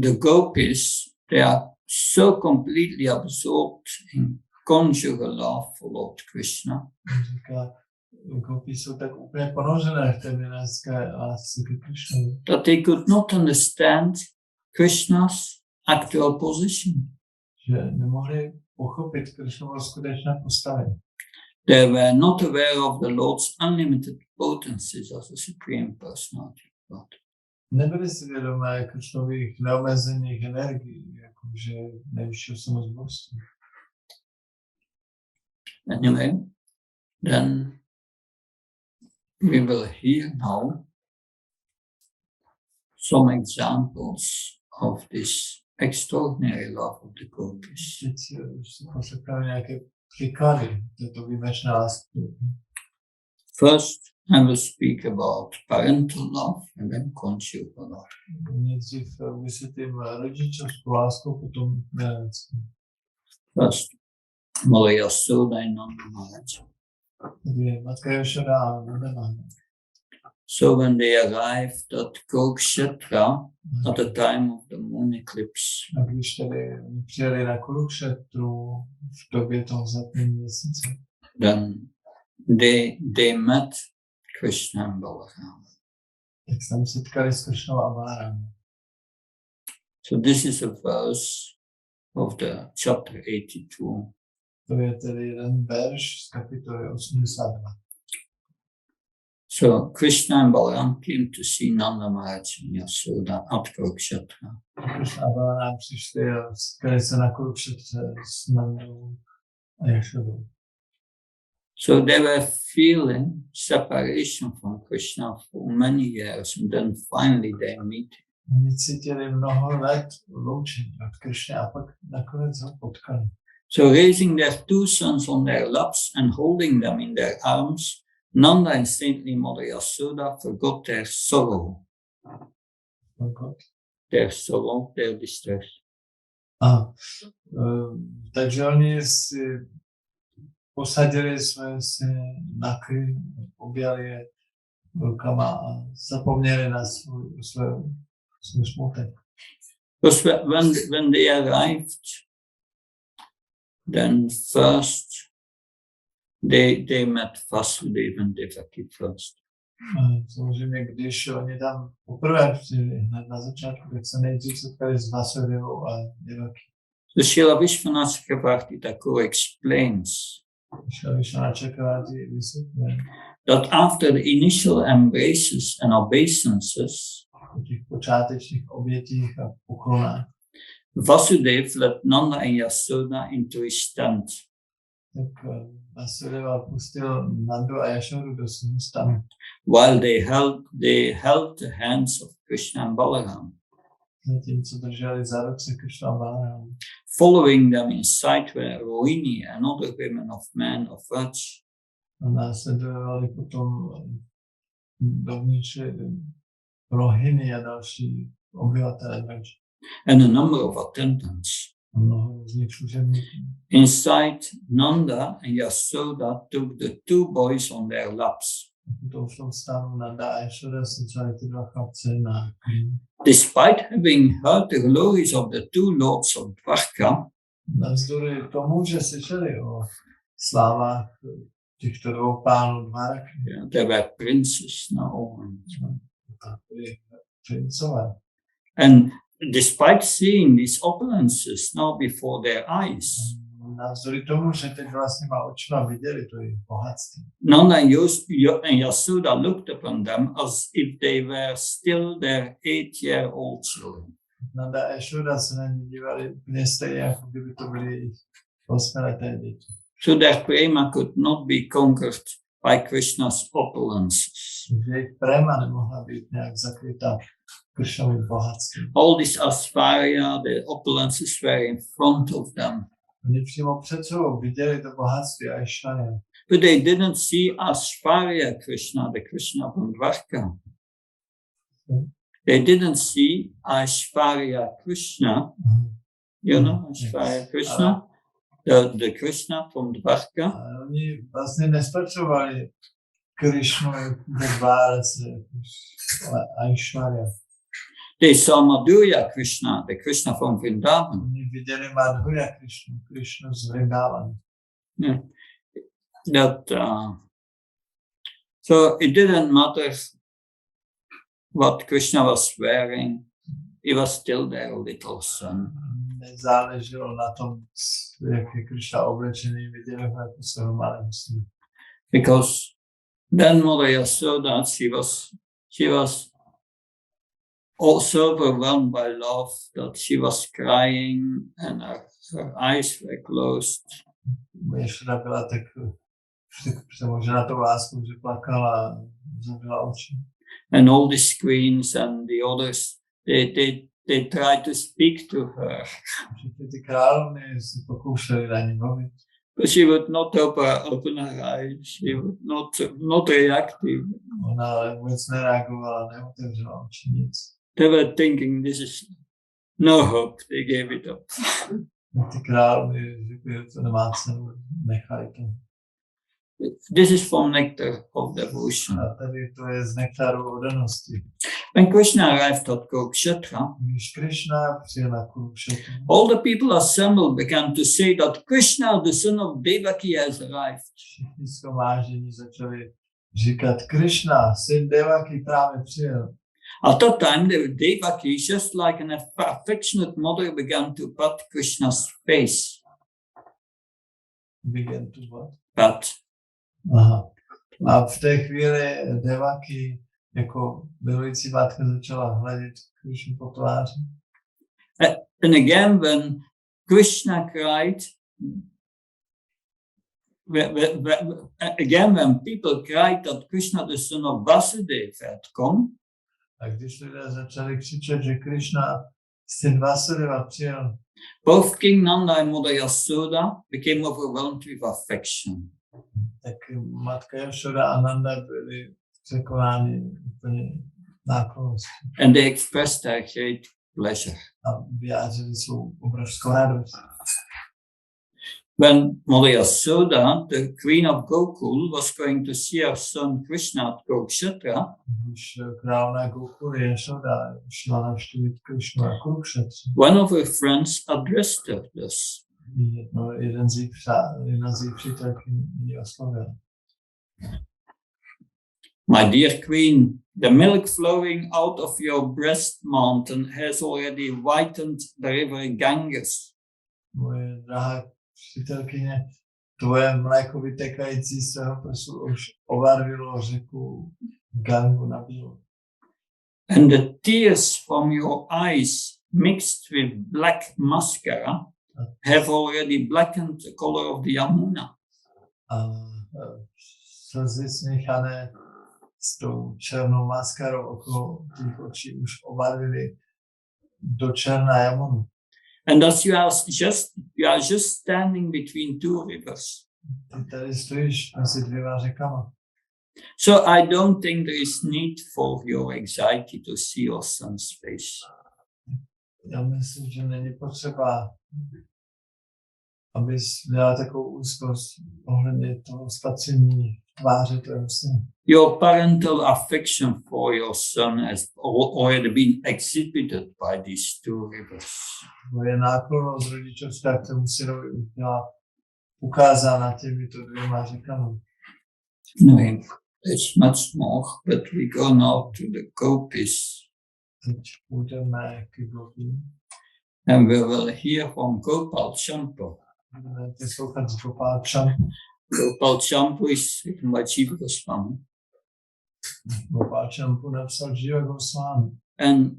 the gopis, they are so completely absorbed in conjugal love for Lord Krishna. Říká, gopi jsou tak úplně ponořené v té milenské lásce ke Krishnovi. That they could not understand Krishna's actual position. Že nemohli pochopit Krishnovo skutečné postavení. They were not aware of the Lord's unlimited potencies as a supreme personality of God. Nebyli si vědomé Krishnových neomezených energií, jakože nejvyššího samozbožství. Anyway, then we will hear now some examples of this extraordinary love of the gopis. Teď si poslechneme nějaké příklady této výjimečné lásky. First, I will speak about parental love and then conjugal love. Nejdřív vysvětlím rodičovskou lásku, potom mileneckou. First, Mother Yasoda and Nanda Maharaj. Tady matka Jošoda a Nanda Maharaj. So when they arrived at Kurukshetra at the time of the moon eclipse, A když tady přijeli na Kurukšetru v době toho zatmění měsíce, then they met Krishna and Balarama. tak se tam setkali s Kršnou a Balarama. So this is a verse of the chapter 82. To je tedy jeden verš z kapitoly 82. So Krishna and Balaram came to see Nanda Maharaj and Yasoda at Kurukshetra. Kršna a Balarama přišli a setkali se na Kurukšetře s Nandou a Jošodou. So they were feeling separation from Krishna for many years, and then finally they meet. Oni cítili mnoho let loučení od Kršny a pak nakonec ho potkali. So raising their two sons on their laps and holding them in their arms, Nanda and saintly Mother Yasoda forgot their sorrow. Their sorrow, their distress. Takže oni si posadili své syny na kry, objali je rukama a zapomněli na svůj smutek. Because when they arrived, then first they met Vasudeva and Devaki first. Samozřejmě, když oni tam poprvé přijeli, hned na začátku, tak se nejdřív setkali s Vasudevou a Devaki. The Srila Vishwanath Chakravarti Thakur explains Srila Vishwanath Chakravarti vysvětluje, that after the initial embraces and obeisances, po těch počátečních obětích a poklonách, Vasudev let Nanda and Yasoda into his tent. tak Vasudeva pustil Nandu a Jashodu do svého stanu. While they held the hands of Krishna and Balaram, Zatímco drželi za ruce Krishna a Balaram. following them in sight were Rohini and other women of men of Vraj. A následovali potom dovnitř Rohini a další obyvatelé Vraj. And a number of attendants. A mnoho z nich služebníků. Inside, Nanda and Yasoda took the two boys on their laps. Potom v tom stanu Nanda a Jashoda se vzali ty dva chlapce na klín. Despite having heard the glories of the two lords of Dwarka, Navzdory tomu, že slyšeli o slávách těchto dvou pánů Dvaraky, there were princes now. tak byli princové. And despite seeing these opulences now before their eyes, Navzdory tomu, že teď vlastníma očima viděli to jejich bohatství. Nanda and Yasoda looked upon them as if they were still their 8-year-old children. Nanda a Jashoda se na ně dívali úplně stejně, jako kdyby to byly jejich 8leté děti. So their prema could not be conquered by Krishna's opulences. Takže jejich prema nemohla být nějak zakrytá Krishnovým bohatstvím. All this Asvarya, the opulences were in front of them. Oni přímo před sebou viděli to bohatství a Aishwarya. But they didn't see Asvarya Krishna, the Krishna from Dwarka. They didn't see Aishwarya Krishna. You know Aishwarya Krishna? The Krishna from Dwarka. A oni vlastně nespatřovali Krishnu ve Dvárce, ale Aishwarya. They saw Madhurya Krishna, the Krishna from Vrindavan. Oni viděli Madhurya Krishnu, Krishnu z Vrindavanu. Yeah. So it didn't matter what Krishna was wearing, he was still their little son. Nezáleželo na tom, jak je Krishna oblečený, viděli ho jako svého malého syna. Because then Mother Yasoda, she was also overwhelmed by love that she was crying and her eyes were closed. Jashoda byla tak přemožena tou láskou, že plakala a zavřela oči. And all the queens and the others, they tried to speak to her. Všechny ty královny se pokoušely na ní mluvit. But she would not open her eyes. She would not reactive. Ona ale vůbec nereagovala, neotevřela oči, nic. They were thinking this is no hope. They gave it up. Ty královny řekly, že to nemá cenu, nechali to. This is from nectar of devotion. A tady to je z nektaru oddanosti. When Krishna arrived at Kurukshetra, Když Krishna přijel na Kurukshetru, all the people assembled began to say that Krishna, the son of Devaki, has arrived. všichni shromáždění začali říkat, Krishna, syn Devaki právě přijel. At that time, the Devaki, just like an affectionate mother, began to pat Krishna's face. Began to what? Pat. Aha. A v té chvíli Devaki jako milující matka začala hledět Krishnu po tváři. And again, when Krishna cried, when people cried that Krishna, the son of Vasudeva, had come, A když lidé začali křičet, že Krishna, syn Vasudeva, přijel, both King Nanda and Mother Yasoda became overwhelmed with affection. tak matka Jashoda a Nanda byli překonáni úplně nákloností And they expressed their great pleasure. a vyjádřili svou obrovskou radost. When Mother Yasoda, the queen of Gokul, was going to see her son Krishna at Kurukshetra, Když královna Gokul Jašoda šla navštívit Krišnu a Kurukšetře, one of her friends addressed her thus. Jedna z jejich přítelkyní ji oslovila. My dear queen, the milk flowing out of your breast mountain has already whitened the river Ganges. Moje drahá přítelkyně, tvoje mléko vytékající z svého prsu už obarvilo řeku Gangu na bílo. And the tears from your eyes mixed with black mascara have already blackened the color of the Yamuna. A slzy smíchané s tou černou maskarou okolo těch očí už obarvily do černá Jamunu. And thus you are just standing between two rivers. Ty tady stojíš mezi dvěma řekama. So I don't think there is need for your anxiety to see your son's face. Já myslím, že není potřeba, abys měla takovou úzkost ohledně toho spatření tváře tvého syna. Your parental affection for your son has already been exhibited by these two rivers. Moje náklonnost rodičovská k tomu synovi už byla ukázána těmito dvěma řekami. No, it's much more, but we go now to the gopis. Teď půjdeme k Gopím. And we will hear from Gopal Champu. Budeme poslouchat z Gopal Champu. Gopal Champu is written by Jiva Goswami. Gopal Champu napsal Jiva Goswami. And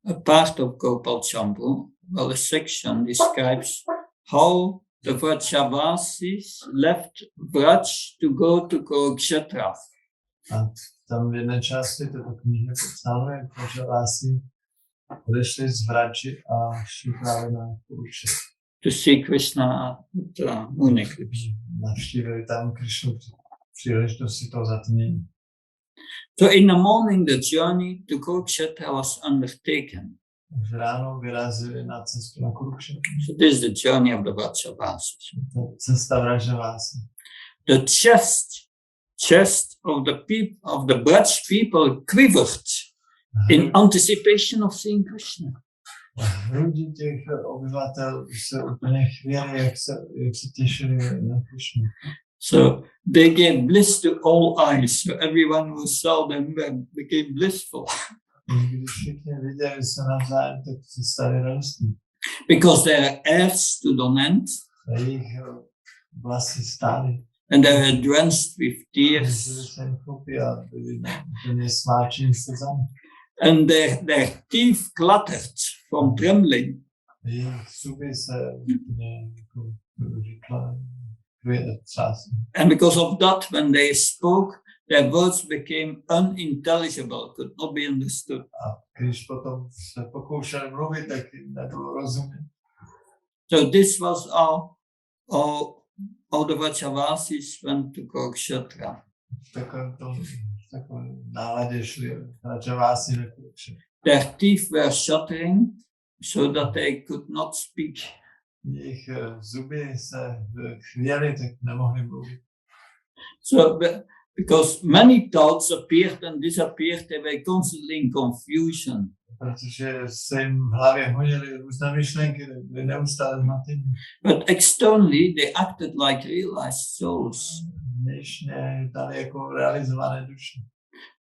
a part of Gopal Champu, well, a section describes how the Vrajavasis left Vraj to go to Kurukshetra. A tam v jedné části této knihy popsáno, jak Vrajavasis odešli z Vraji a šli právě na Kurukshetra. To see Krishna at moon eclipse. Navštívili tam Krishnu příležitosti toho zatmění. So in the morning the journey to Kurukshetra was undertaken. Takže ráno vyrazili na cestu na Kurukshetra. So this is the journey of the Vrajavasis. Cesta Vrajavasis. The chest of the Braj people quivered in anticipation of seeing Krishna. Hrudi těch obyvatel se úplně chvěli, jak se těšili na Krishnu. So they gave bliss to all eyes. So everyone who saw them became blissful. Když všichni viděli se navzájem, tak se stali radostní. Because their hairs stood on end. A jejich vlasy stály. And they were drenched with tears. Se jim chlupy a byli úplně smáčení slzami. And their teeth clattered from trembling. Jejich zuby se úplně říkala třásly. And because of that, when they spoke, their words became unintelligible, could not be understood. A když potom se pokoušeli mluvit, tak jim nebylo rozumět. So this was how the Vrajavasis went to Kurukshetra. Takové náladě šli Vrajavasi na Kurukshetra. Their teeth were shattering so that they could not speak. Jejich zuby se chvěly, tak nemohli mluvit. So because many thoughts appeared and disappeared, they were constantly in confusion. Protože se jim v hlavě honily různé myšlenky, byly neustále zmatení. But externally they acted like realized souls. Vnitřně dali jako realizované duše.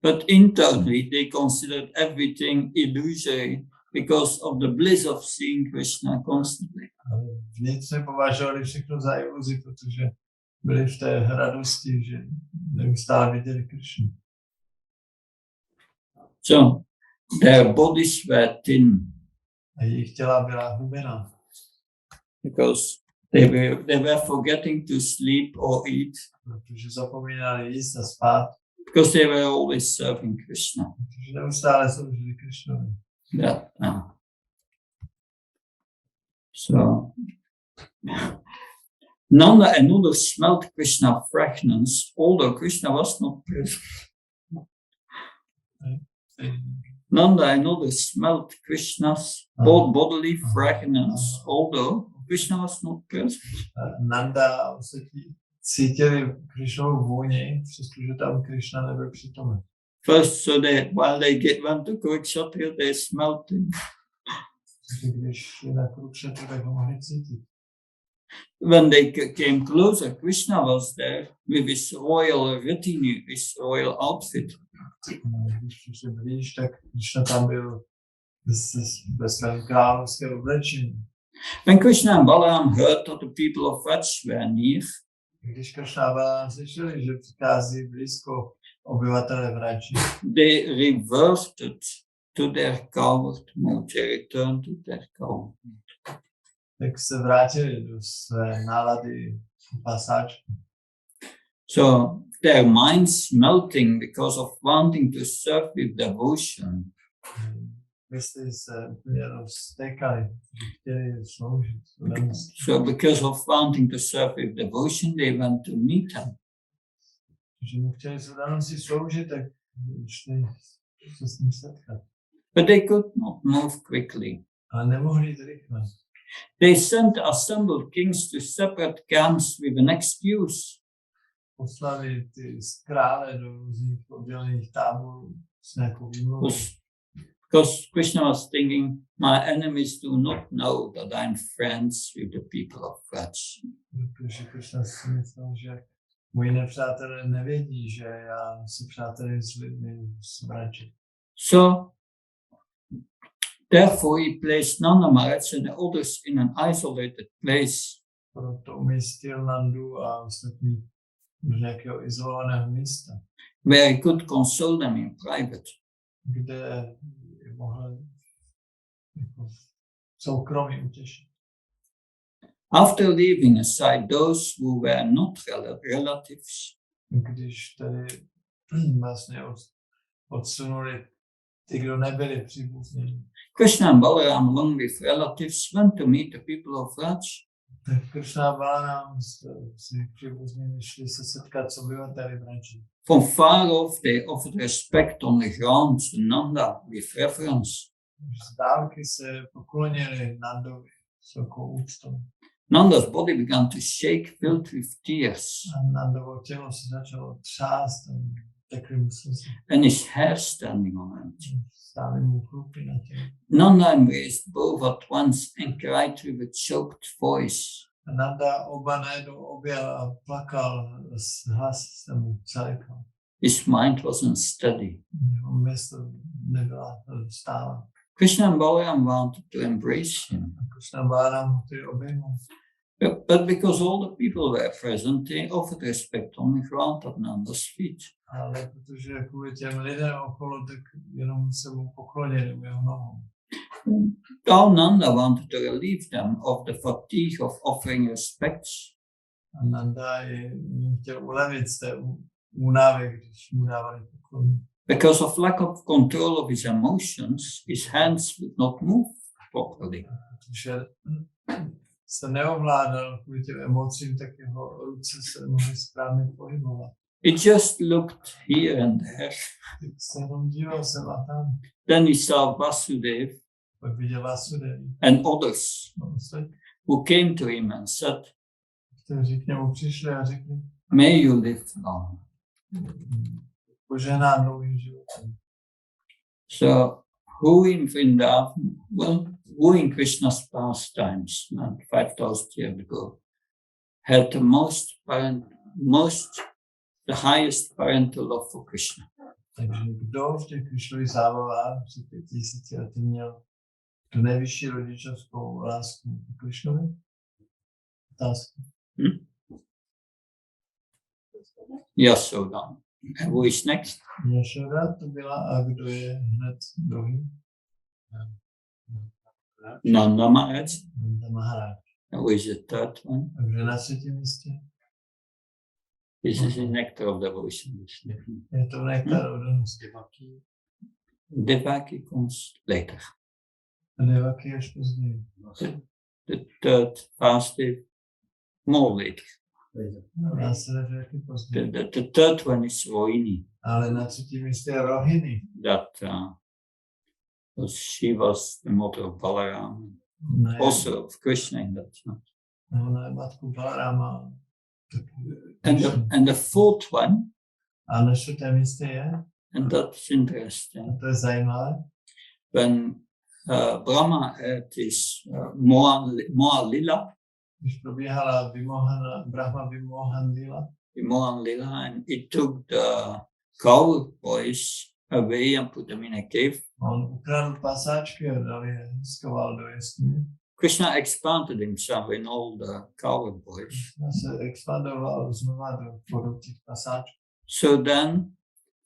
But internally they considered everything illusory because of the bliss of seeing Krishna constantly. Ale vnitřně považovali všechno za iluzi, protože byli v té radosti, že neustále viděli Krishnu. So their bodies were thin. A jejich těla byla hubená. Because they were forgetting to sleep or eat. Protože zapomínali jíst a spát. Because they were always serving Krishna. Protože neustále sloužili Krishnovi. So Nanda and others smelled Krishna fragrance, although Krishna was not present. Nanda and others smelled Krishna's bodily fragrance, although Krishna was not present. Nanda a ostatní cítili Krishnovu vůni, přestože tam Krishna nebyl přítomen. First, so that while they went to Kurukshetra, they smelt him. Když šli na Kurukshetru, tak ho mohli cítit. When they came closer, Krishna was there with his royal retinue, his royal outfit. Když přišli blíž, tak Krishna tam byl ve svém královském oblečení. When Krishna and Balaram heard that the people of Vraja were near, Když Krishna a Balaram slyšeli, že přichází blízko obyvatele Vraji, they reverted to their coward mood. They returned to their coward mood. tak se vrátili do své nálady pasáčky. So their minds melting because of wanting to serve with devotion. Mysli se úplně roztékaly, chtěli sloužit. So because of wanting to serve with devotion, they went to meet him. Že mu chtěli si sloužit, tak šli se s ním setkat. But they could not move quickly. Ale nemohli jít rychle. They sent assembled kings to separate camps with an excuse. Poslali ty krále do různých oddělených táborů s nějakou výmluvou. Because Krishna was thinking, my enemies do not know that I'm friends with the people of Vraja. Protože Krishna si myslel, že moji nepřátelé nevědí, že já se přátelím s lidmi z Vraji. So, therefore he placed Nanda Maharaj and the others in an isolated place. Proto umístil Nandu a ostatní do nějakého izolovaného místa, Where he could console them in private. kde je mohl jako soukromí utěšit. After leaving aside those who were not relatives, Když tedy vlastně odsunuli ty, kdo nebyli příbuzní, Krishna and Balaram, along with relatives, went to meet the people of Vraja. tak Krishna a Balaram s příbuznými šli se setkat s obyvateli Vraji. From far off, they offered respect on the ground to Nanda with reverence. Z dálky se poklonili Nandovi s velkou úctou. Nanda's body began to shake, filled with tears, A Nandovo tělo se začalo třást a tekly mu slzy. and his hair standing on end. Stály mu chlupy na těle. Nanda embraced both at once and cried with a choked voice. A Nanda oba najednou objel a plakal, hlas se mu zalikal. His mind was unsteady. Jeho mysl nebyla stála. Krishna and Balaram wanted to embrace him, A Krishna a Balaram ho chtěli obejmout. but because all the people were present, they offered respect on the ground at Nanda's feet. Ale protože kvůli těm lidem okolo, tak jenom se mu poklonili u jeho nohou. Now Nanda wanted to relieve them of the fatigue of offering respects. A Nanda jim chtěl ulevit z té únavy, když mu dávali poklony. Because of lack of control of his emotions, his hands would not move properly. Protože se neovládal kvůli těm emocím, tak jeho ruce se mohly správně pohybovat. He just looked here and there. Tak se jenom díval sem a tam. Then he saw Vasudev Pak viděl Vasudevi. and others Ostatní, who came to him and said, kteří k němu přišli a řekli, may you live long. požehnám dlouhým životem. So who in Vrindavan, well, who in Krishna's pastimes, 5,000 years ago, had the highest parental love for Krishna? Takže kdo v těch Krišnových zábavách před 5000 lety měl tu nejvyšší rodičovskou lásku k Krišnovi? Otázka. Yasoda. And who is next? Jašoda to byla a kdo je hned druhý? Nanda Maharaj. Nanda Maharaj. And who is the third one? A kdo je na třetím místě? This is the nectar of devotion. Je to nektar oddanosti. Devaki comes later. A Devaki až později. The third Vasudev more later. Dá se Devaki později. The third one is Rohini. Ale na třetím místě je Rohini. That she was the mother of Balaram. also of Krishna in that sense. Ona je matkou Balarama. And the fourth one, A na čtvrtém místě je, and that's interesting, a to je zajímavé, when Brahma had his Moha Lila, když probíhala Brahma Vimohan Lila, and he took the coward boys away and put them in a cave. on ukradl pasáčky a dal je, schoval do jeskyně. Krishna expanded himself in all the coward boys. Se expandoval znova do podob těch pasáčků. So then,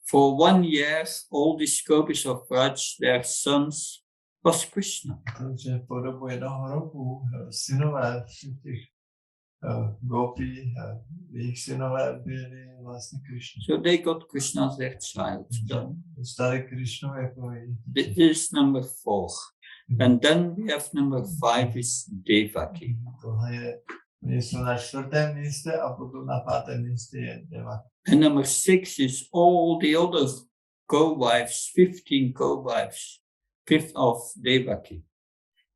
for 1 year, all these gopis of Vraj, their sons, was Krishna. Takže po dobu 1 roku synové těch gopí, jejich synové byli vlastně Krishna. So they got Krishna as their child. Dostali Krishnu jako jejich. This is number 4. And then we have number 5 is Devaki. Tohle je, oni jsou na 4. místě a potom na 5. místě je Devaki. And number 6 is all the other co-wives, 15 co-wives, 5th of Devaki.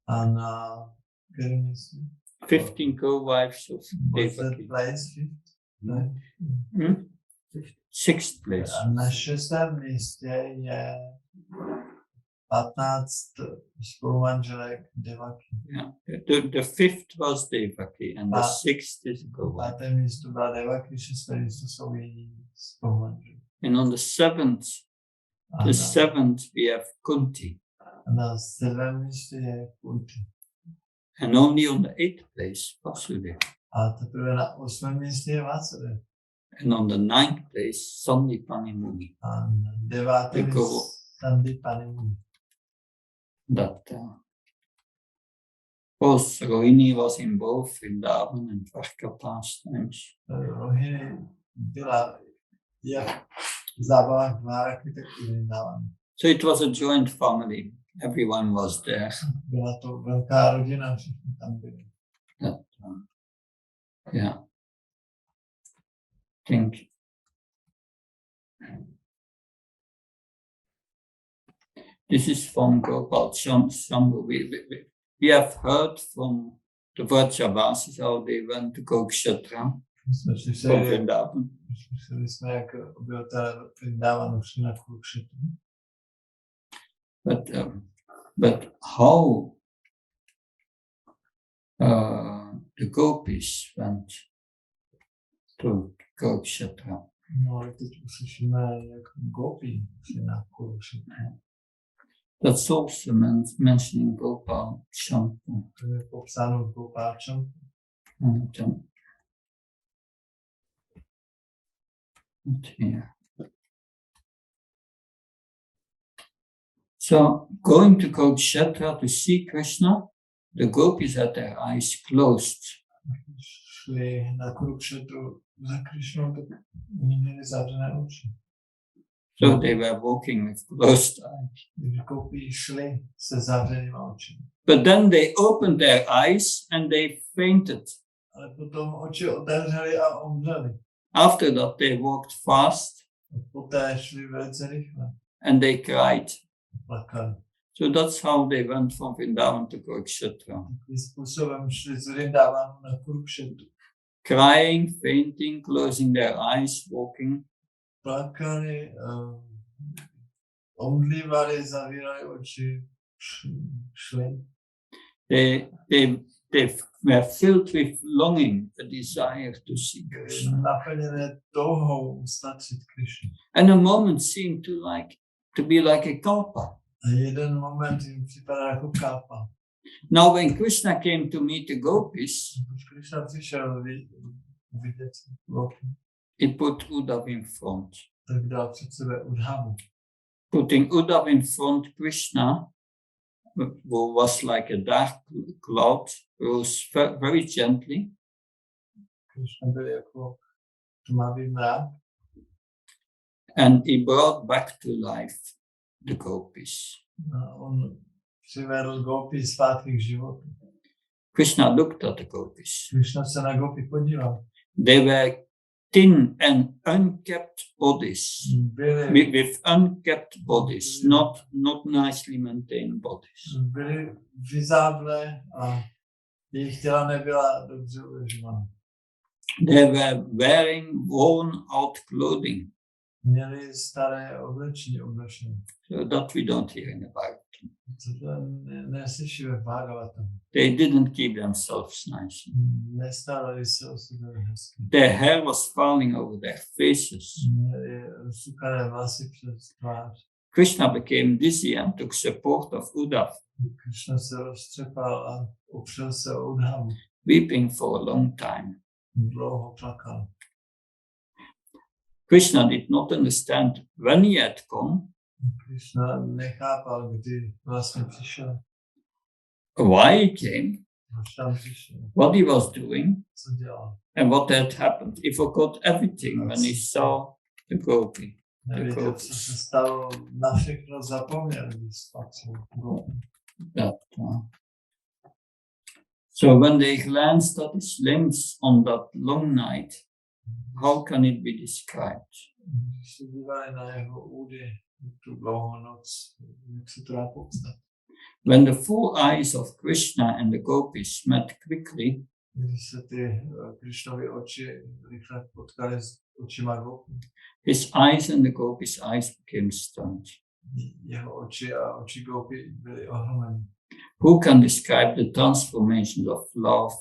A na kterém místě? 15 co-wives of Was that Devaki. place 5th? Ne. 6th place. A na 6. místě je 15 spolumanželek Devaki. Yeah. The 5th was Devaki and the 6th is co-wife. 5. místo byla Devaki, 6. místo jsou její spolumanželky. And on the 7th, A the 7th we have Kunti. na 7. místě je Kunti. And only on the 8th place, Vasudeva. A teprve na 8. místě je Vasudeva. And on the 9th place, Sandipani Muni. A na 9. místě Sandipani Muni. That both Rohini was in both Vrindavan and Dvarka pastimes. Rohini byla jak v zábavách Dváraky, tak i Vrindavan. So it was a joint family. Everyone was there. Byla to velká rodina, všichni tam byli. That, yeah. I think this is from Gopal Shambhu. We have heard from the Vrajavasis how they went to Kurukshetra from Vrindavan. Slyšeli jsme, jak obyvatelé Vrindavanu šli na Kurukshetru. But how the gopis went to Kurukshetra? No, ale teď uslyšíme, jak gopi šli na Kurukshetru. That's also mentioning Gopal Shambhu. To je popsáno v Gopal Shambhu. Not here. So, going to Kurukshetra to see Krishna, the gopis had their eyes closed. Šli na Kurukshetru za Krishnou, tak oni měli zavřené oči. So they were walking with closed eyes. Gopi šli se zavřenýma očima. But then they opened their eyes and they fainted. Ale potom oči otevřeli a omdleli. After that they walked fast Poté šli velice rychle. and they cried. Plakali. So that's how they went from Vrindavan to Kurukshetra. Takovým způsobem šli z Vrindavanu na Kurukshetru. Crying, fainting, closing their eyes, walking. Plakali, omdlívali, zavírali oči, šli. They were filled with longing, a desire to see Krishna. Naplněné touhou spatřit Krishnu. And a moment seemed to be like a kalpa. A jeden moment jim připadá jako kápa. Now when Krishna came to meet the gopis, Když Krishna přišel vidět gopi, he put Uddhav in front. tak dal před sebe Uddhavu. Putting Uddhav in front, Krishna, who was like a dark cloud, rose very gently. Krishna byl jako tmavý mrak. And he brought back to life the gopis. A on přivedl gopi zpátky k životu. Krishna looked at the gopis. Krishna se na gopi podíval. They were thin and unkept bodies. byli, With unkept bodies, not nicely maintained bodies. byli vyzáblé a jejich těla nebyla dobře udržována. They were wearing worn out clothing, Měli staré oblečení obnošené. so that we don't hear in the Bible. Co to neslyší ve Bhagavatam. They didn't keep themselves nice. Nestarali se o sebe hezky. Their hair was falling over their faces. Měli sukané vlasy přes tvář. Krishna became dizzy and took support of Uddhav, Krishna se roztřepal a opřel se o Udhavu. weeping for a long time. Dlouho plakal. Krishna did not understand when he had come, Krishna nechápal, kdy vlastně přišel. why he came, Proč tam přišel. what he was doing, Co dělal. and what had happened. He forgot everything when he saw the gopi. Nevěděl, co se stalo. Na všechno zapomněl, když spatřil Gopi. So when they glanced at his limbs on that long night, how can it be described? Když se dívali na jeho údy tu dlouhou noc, jak se to dá popsat. When the full eyes of Krishna and the gopis met quickly, Když se ty Krishnovy oči rychle potkaly s očima Gopi, his eyes and the gopis' eyes became stunned. jeho oči a oči Gopi byly ohromeny. Who can describe the transformations of love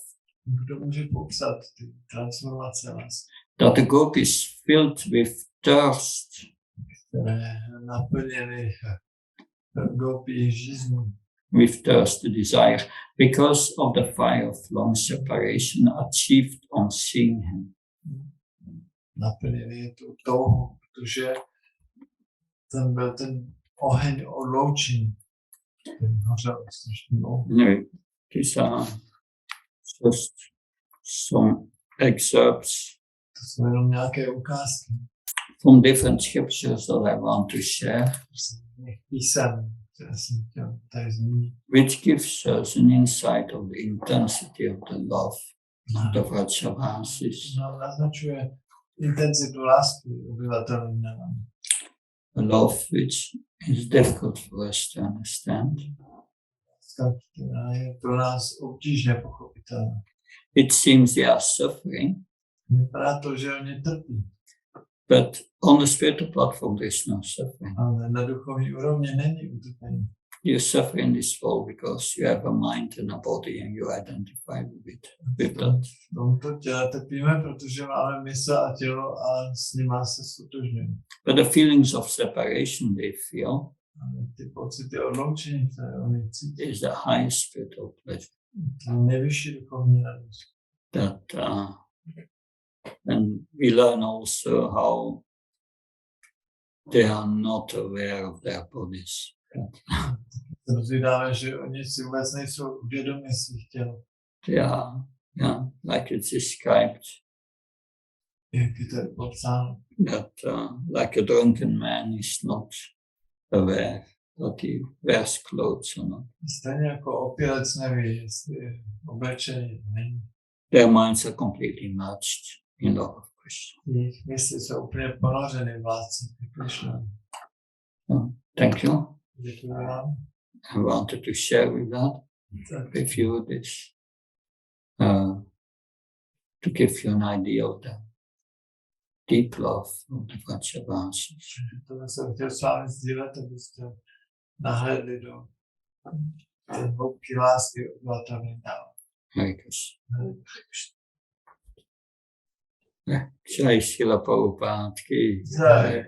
Kdo může popsat ty transformace lásky, that the gopis filled with thirst, které naplnily Gopi žíznu, with thirst, the desire, because of the fire of long separation achieved on seeing him. naplnili tu touhu, protože ten byl ten oheň odloučení, který hořel strašně dlouho. No, these are just some excerpts To jsou jenom nějaké ukázky from different scriptures that I want to share, z těch písem, které jsem chtěl tady zmínit. which gives us an insight of the intensity of the love of the Vrajavasis, Naznačuje intenzitu lásky obyvatel Nevan. a love which is difficult for us to understand. Která je pro nás obtížně pochopitelná. It seems they are suffering, Vypadá to, že oni trpí, but on the spiritual platform there is no suffering. ale na duchovní úrovni není utrpení. You suffer in this world because you have a mind and a body and you identify with that. V tomto těle trpíme, protože máme mysl a tělo a s nima se stotožňujeme. But the feelings of separation they feel Ale ty pocity odloučení, které oni cítí, is the highest spiritual pleasure. to nejvyšší duchovní radost. That and we learn also how they are not aware of their bodies. Se dozvídáme, že oni si vůbec nejsou vědomi svých těl. They are, like it's described, Jak je to popsáno. that like a drunken man is not aware that he wears clothes or not. Stejně jako opilec neví, jestli je oblečený, není. Their minds are completely merged in love of Krishna. Jejich mysli jsou úplně ponořeny v lásce k Krishna. Thank you. Děkuji vám. I wanted to share with you this, to give you an idea of the deep love of the Vrajavasis. To jsem chtěl s vámi sdílet, abyste nahlédli do té hloubky lásky obyvatel Vrindavan. Hare Krishna. Jai Srila Prabhupada ki Jai.